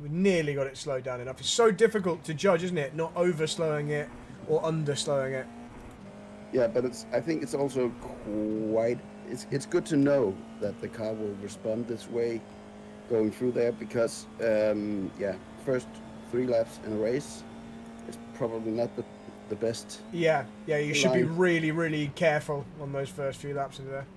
Speaker 1: We nearly got it slowed down enough. It's so difficult to judge, isn't it? Not over slowing it or under slowing it.
Speaker 2: Yeah, but I think it's also quite. It's good to know that the car will respond this way, going through there because yeah, first 3 laps in a race is probably not the best.
Speaker 1: Yeah, you should be really careful on those first few laps into there.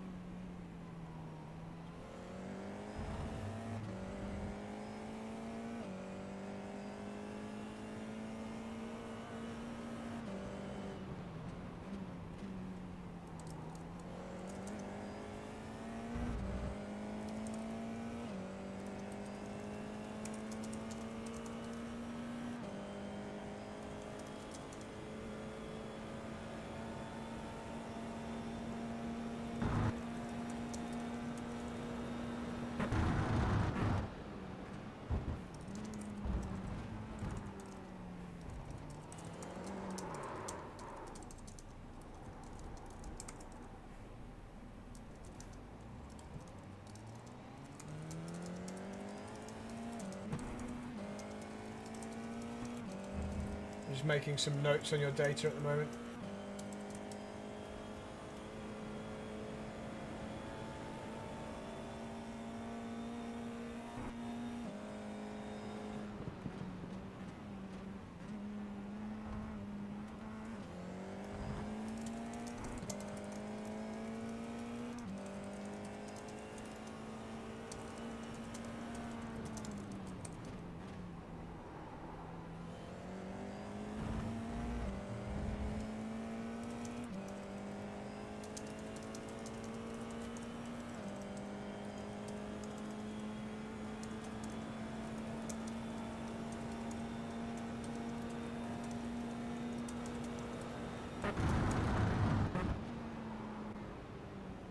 Speaker 1: Just making some notes on your data at the moment.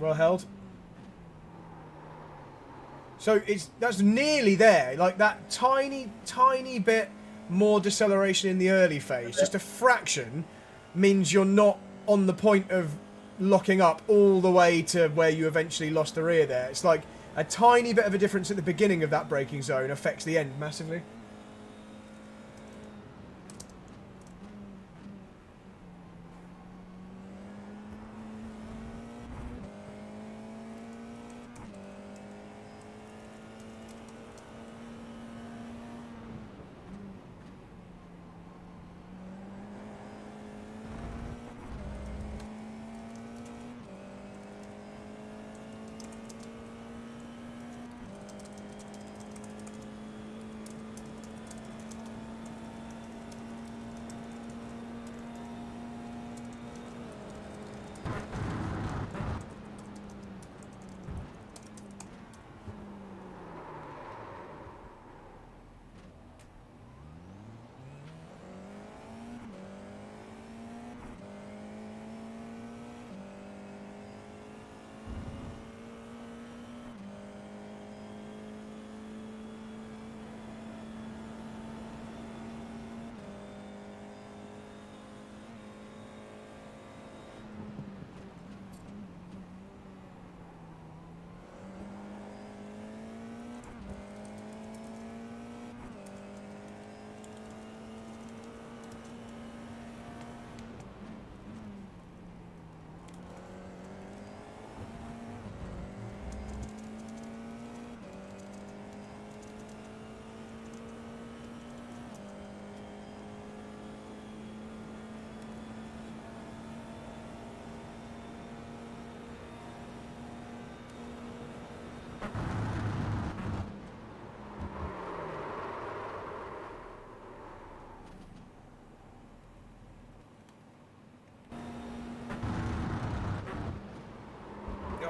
Speaker 1: Well held. So that's nearly there. Like that tiny bit more deceleration in the early phase, just a fraction, means you're not on the point of locking up all the way to where you eventually lost the rear there. It's like a tiny bit of a difference at the beginning of that braking zone affects the end massively.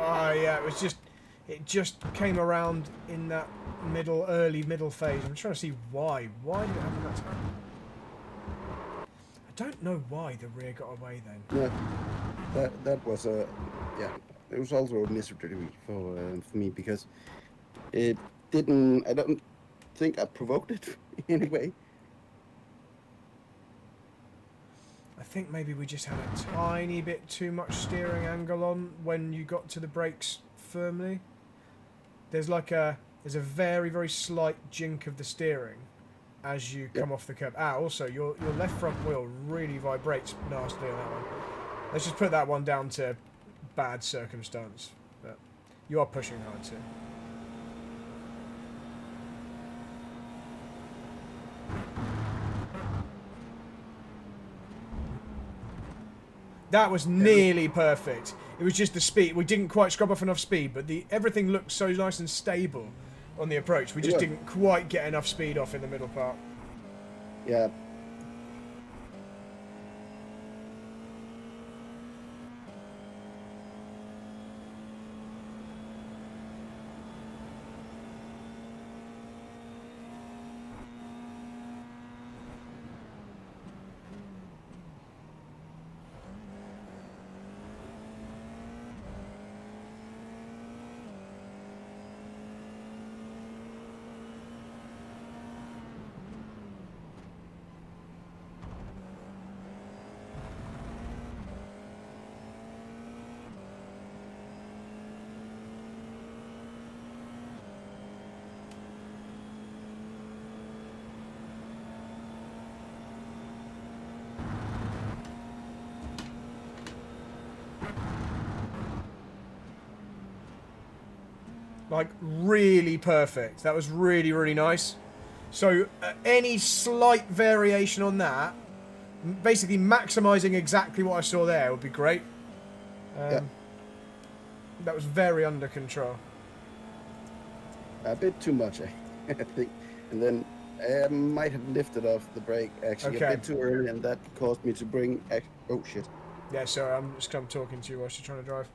Speaker 1: Oh yeah, it just came around in that early middle phase. I'm trying to see why. Why did it happen that time? I don't know why the rear got away then.
Speaker 2: No, that was a yeah. It was also a mystery for me because it didn't. I don't think I provoked it in any way.
Speaker 1: I think maybe we just had a tiny bit too much steering angle on when you got to the brakes firmly. There's a very, very slight jink of the steering as you come off the curb. Also your left front wheel really vibrates nastily on that one. Let's just put that one down to bad circumstance. But you are pushing hard too. That was nearly perfect. It was just the speed. We didn't quite scrub off enough speed, but everything looked so nice and stable on the approach. We just didn't quite get enough speed off in the middle part.
Speaker 2: Yeah.
Speaker 1: Like, really perfect. That was really, really nice. So, any slight variation on that, basically maximising exactly what I saw there would be great. That was very under control.
Speaker 2: A bit too much, I think. And then I might have lifted off the brake actually a bit too early, and that caused me to bring... Oh, shit.
Speaker 1: Yeah, sorry, I'm just talking to you whilst you're trying to drive.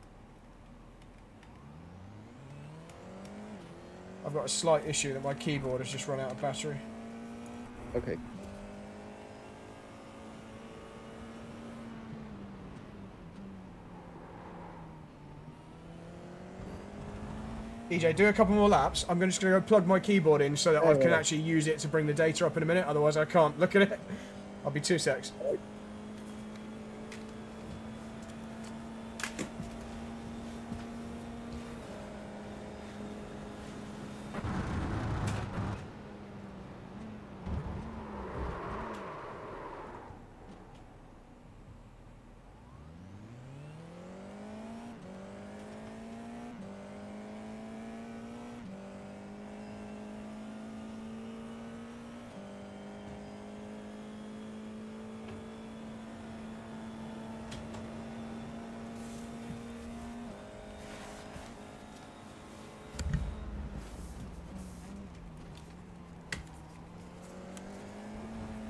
Speaker 1: I've got a slight issue that my keyboard has just run out of battery.
Speaker 2: Okay.
Speaker 1: EJ, do a couple more laps. I'm just going to go plug my keyboard in so that I can actually use it to bring the data up in a minute. Otherwise, I can't look at it. I'll be 2 secs.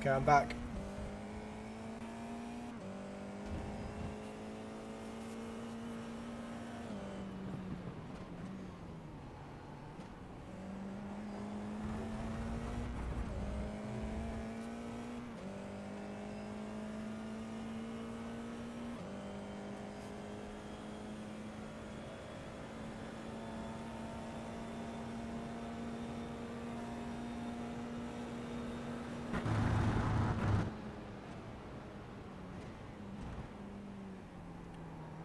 Speaker 1: Okay, I'm back.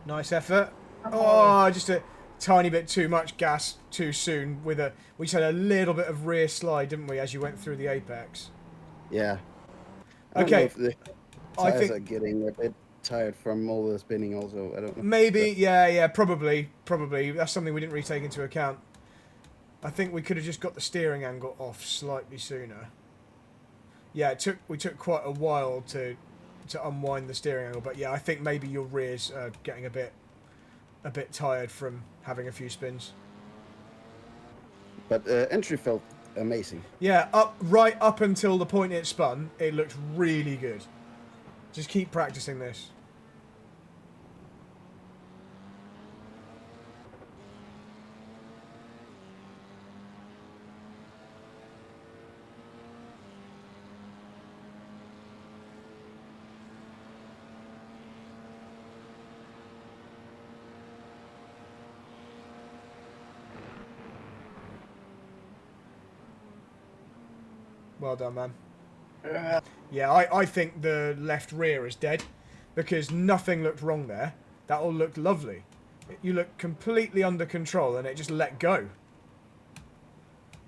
Speaker 1: Nice effort. Oh, just a tiny bit too much gas too soon. We just had a little bit of rear slide, didn't we, as you went through the apex?
Speaker 2: Yeah. I don't know
Speaker 1: Okay.
Speaker 2: if the tires are getting a bit tired from all the spinning also. I don't know.
Speaker 1: Maybe, yeah, probably. That's something we didn't really take into account. I think we could have just got the steering angle off slightly sooner. Yeah, we took quite a while to unwind the steering angle, but yeah, I think maybe your rears are getting a bit tired from having a few spins.
Speaker 2: But entry felt amazing.
Speaker 1: Yeah, right up until the point it spun, it looked really good. Just keep practicing this. Well done, man. Yeah, I think the left rear is dead because nothing looked wrong there. That all looked lovely. You look completely under control and it just let go.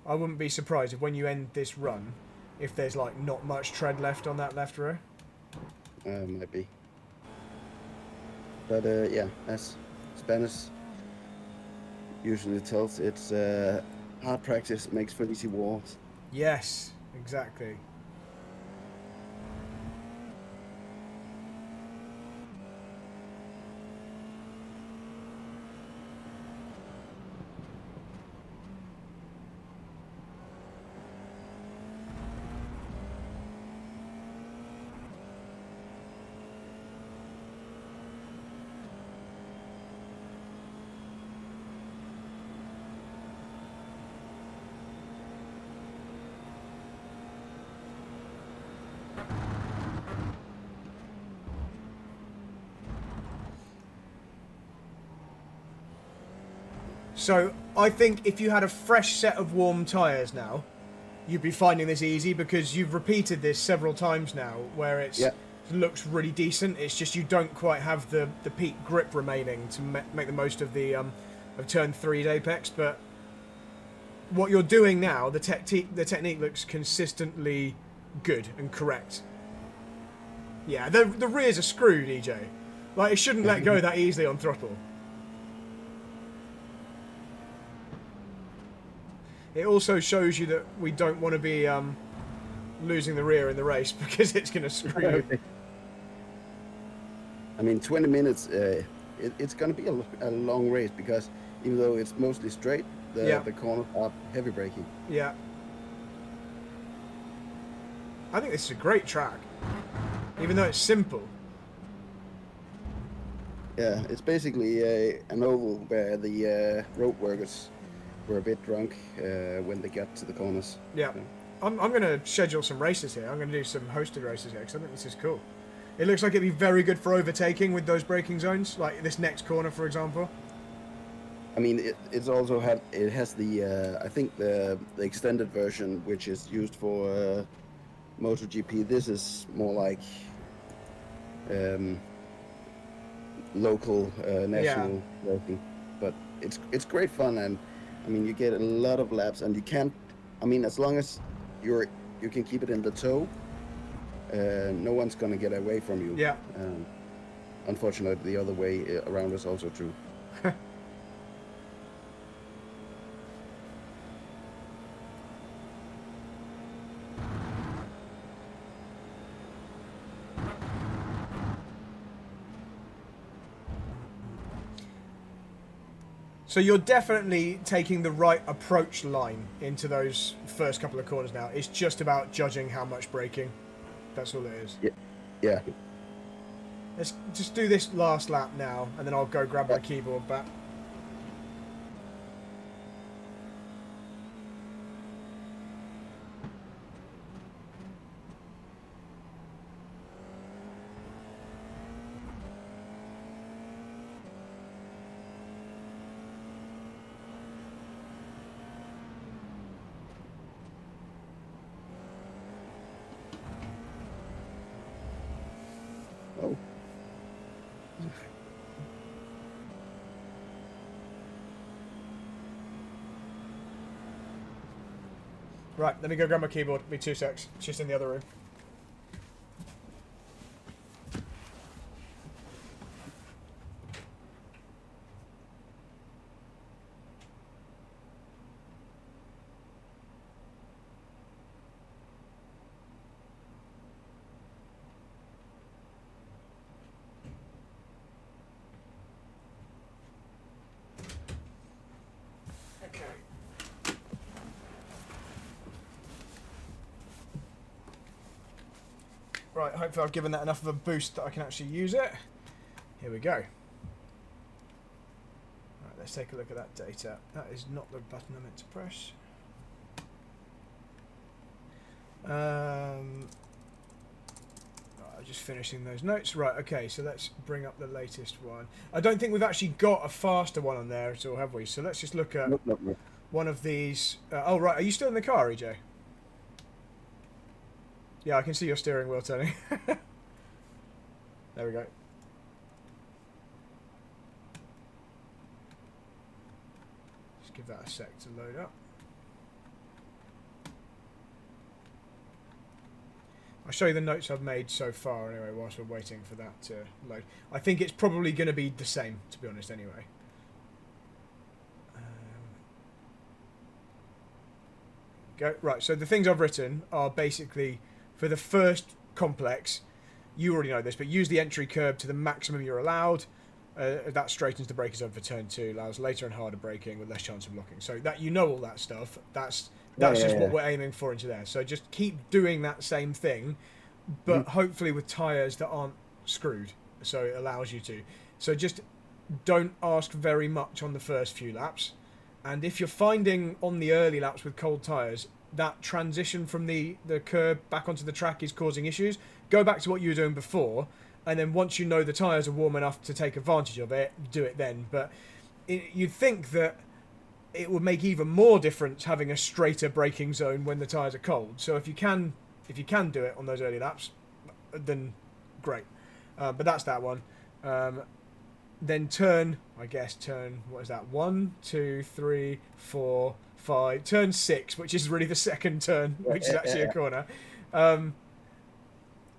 Speaker 1: I wouldn't be surprised if when you end this run, if there's like not much tread left on that left rear.
Speaker 2: Might be. But yeah, as Spanish usually tells, it's hard practice makes for easy walks.
Speaker 1: Yes, exactly. So I think if you had a fresh set of warm tyres now, you'd be finding this easy because you've repeated this several times now where it looks really decent. It's just you don't quite have the peak grip remaining to make the most of the of turn 3's apex. But what you're doing now, the technique looks consistently good and correct. Yeah, the rears are screwed, EJ. Like, it shouldn't let go that easily on throttle. It also shows you that we don't want to be losing the rear in the race because it's going to screw you.
Speaker 2: I mean, 20 minutes, it's going to be a long race because even though it's mostly straight, the corners are heavy braking.
Speaker 1: Yeah. I think this is a great track, even though it's simple.
Speaker 2: Yeah, it's basically an oval where the road workers were a bit drunk when they got to the corners.
Speaker 1: Yeah.
Speaker 2: So.
Speaker 1: I'm going to schedule some races here. I'm going to do some hosted races here because I think this is cool. It looks like it'd be very good for overtaking with those braking zones, like this next corner, for example.
Speaker 2: I mean, it's also it has the I think the extended version, which is used for MotoGP. This is more like um, local
Speaker 1: Yeah.
Speaker 2: national racing, but it's great fun, and I mean, you get a lot of laps, and you can't. I mean, as long as you can keep it in the toe, no one's gonna get away from you.
Speaker 1: Yeah.
Speaker 2: Unfortunately, the other way around is also true.
Speaker 1: So you're definitely taking the right approach line into those first couple of corners now. It's just about judging how much braking. That's all it is.
Speaker 2: Yeah, yeah.
Speaker 1: Let's just do this last lap now, and then I'll go grab my keyboard back.
Speaker 2: Oh.
Speaker 1: Right, let me go grab my keyboard. Be 2 secs. It's just in the other room. Okay. Right, hopefully I've given that enough of a boost that I can actually use it. Here we go. Right, let's take a look at that data. That is not the button I meant to press. Right, just finishing those notes. Right, okay, so let's bring up the latest one. I don't think we've actually got a faster one on there at all, have we? So let's just look at
Speaker 2: Nope.
Speaker 1: one of these. Oh, right, are you still in the car, EJ? Yeah, I can see your steering wheel turning. There we go. Just give that a sec to load up. I'll show you the notes I've made so far anyway whilst we're waiting for that to load. I think it's probably going to be the same, to be honest, anyway. Go. Right, so the things I've written are basically for the first complex, you already know this, but use the entry curb to the maximum you're allowed. That straightens the braking zone for turn 2, allows later and harder braking with less chance of locking. So that you know all that stuff. That's just what we're aiming for into there. So just keep doing that same thing, but hopefully with tyres that aren't screwed. So it allows you to. So just don't ask very much on the first few laps. And if you're finding on the early laps with cold tyres, that transition from the curb back onto the track is causing issues, go back to what you were doing before, and then once you know the tyres are warm enough to take advantage of it, do it then. But you'd think that it would make even more difference having a straighter braking zone when the tyres are cold. So if you can do it on those early laps, then great. But that's that one. Then turn, what is that? 1, 2, 3, 4, 5. Turn 6, which is really the second turn, which is actually a corner.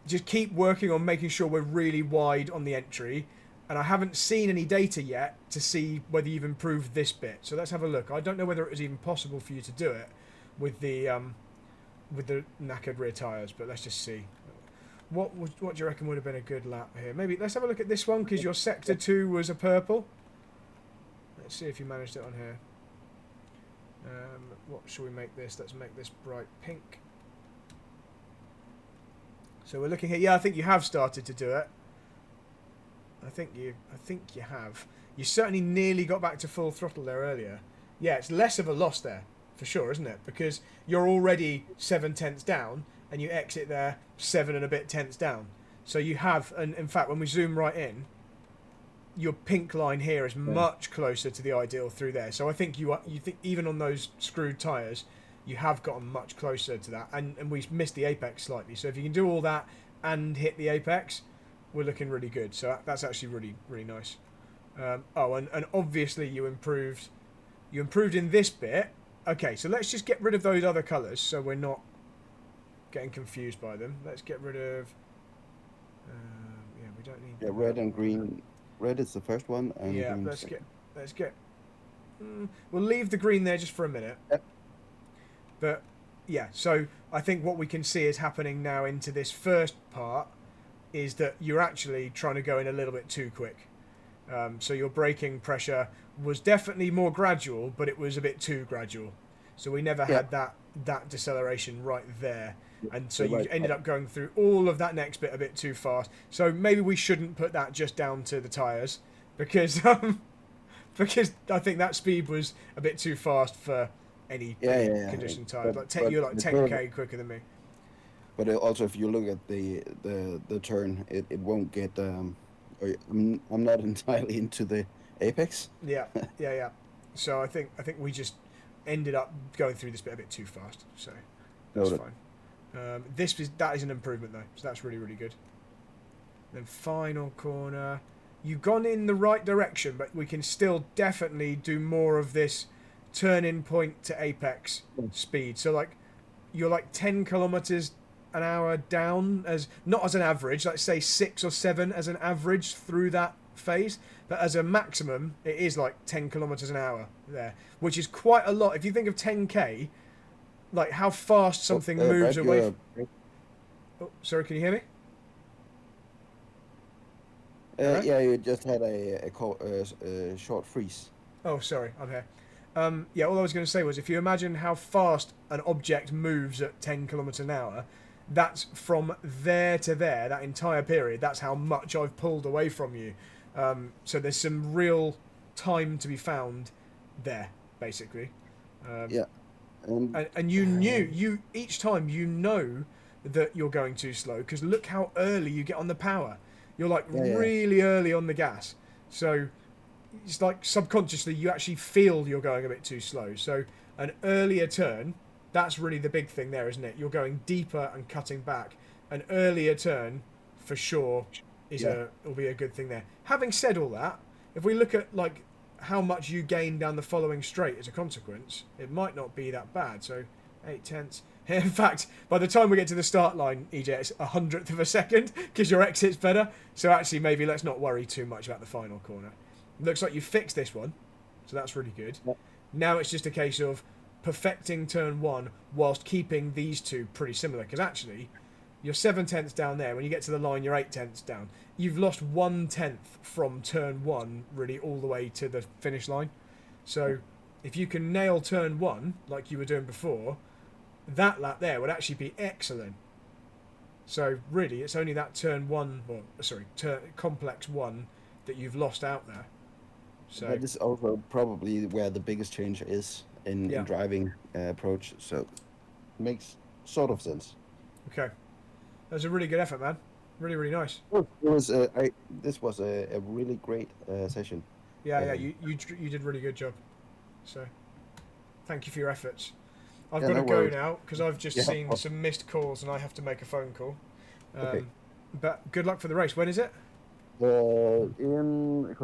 Speaker 1: Just keep working on making sure we're really wide on the entry. And I haven't seen any data yet to see whether you've improved this bit. So let's have a look. I don't know whether it was even possible for you to do it with the knackered rear tyres, but let's just see. What do you reckon would have been a good lap here? Maybe let's have a look at this one because your sector 2 was a purple. Let's see if you managed it on here. What shall we make this? Let's make this bright pink. So we're looking here. Yeah, I think you have started to do it. I think you have. You certainly nearly got back to full throttle there earlier. Yeah, it's less of a loss there, for sure, isn't it? Because you're already 7 tenths down, and you exit there 7 and a bit tenths down. So you have, and in fact, when we zoom right in, your pink line here is much closer to the ideal through there. So I think you think even on those screwed tyres, you have gotten much closer to that, and we missed the apex slightly. So if you can do all that and hit the apex, we're looking really good. So that's actually really nice. Oh, and obviously you improved in this bit. Okay, so let's just get rid of those other colours so we're not getting confused by them. Let's get rid of. Yeah, we don't need.
Speaker 2: Yeah, red and green. Red is the first one, and
Speaker 1: yeah,
Speaker 2: green
Speaker 1: let's
Speaker 2: second.
Speaker 1: get. We'll leave the green there just for a minute.
Speaker 2: Yep.
Speaker 1: But yeah, so I think what we can see is happening now into this first part is that you're actually trying to go in a little bit too quick. So your braking pressure was definitely more gradual, but it was a bit too gradual. So we never had that deceleration right there. And so you ended up going through all of that next bit a bit too fast. So maybe we shouldn't put that just down to the tyres, because because I think that speed was a bit too fast for any conditioned tyres. You're like 10k quicker than me.
Speaker 2: But also, if you look at the turn, it won't get. I'm not entirely into the apex.
Speaker 1: Yeah. So I think we just ended up going through this bit a bit too fast. So that's fine. That is an improvement though. So that's really good. Then final corner. You've gone in the right direction, but we can still definitely do more of this turn-in point to apex speed. So like you're like 10 kilometers an hour down, as not as an average, let's say 6 or 7 as an average through that phase, but as a maximum it is like 10 kilometers an hour there, which is quite a lot. If you think of 10k, like how fast something moves away oh, sorry, can you hear me?
Speaker 2: Yeah, you just had a short freeze.
Speaker 1: Oh, sorry, I'm here. Yeah, all I was going to say was, if you imagine how fast an object moves at 10 kilometers an hour, that's from there to there, that entire period, that's how much I've pulled away from you. So there's some real time to be found there, basically. And you each time you know that you're going too slow, because look how early you get on the power. You're like really early on the gas. So it's like subconsciously you actually feel you're going a bit too slow. So an earlier turn, that's really the big thing there, isn't it? You're going deeper and cutting back. An earlier turn, for sure, will be a good thing there. Having said all that, if we look at like how much you gain down the following straight as a consequence, it might not be that bad. So 8/10. In fact, by the time we get to the start line, EJ, it's 100th of a second because your exit's better. So actually, maybe let's not worry too much about the final corner. Looks like you fixed this one, so that's really good. Now it's just a case of perfecting turn 1 whilst keeping these two pretty similar, because actually you're 7/10 down there. When you get to the line, you're 8/10 down. You've lost 1/10 from turn 1 really all the way to the finish line. So if you can nail turn 1 like you were doing before, that lap there would actually be excellent. So really it's only that turn 1, complex 1 that you've lost out there. So
Speaker 2: that is also probably where the biggest change is in driving approach. So it makes sort of sense.
Speaker 1: Okay, that was a really good effort, man. Really nice.
Speaker 2: It was. This was a really great session.
Speaker 1: Yeah. You did a really good job. So thank you for your efforts. I've got to go now because I've just seen some missed calls and I have to make a phone call.
Speaker 2: Okay.
Speaker 1: But good luck for the race. When is it?
Speaker 2: In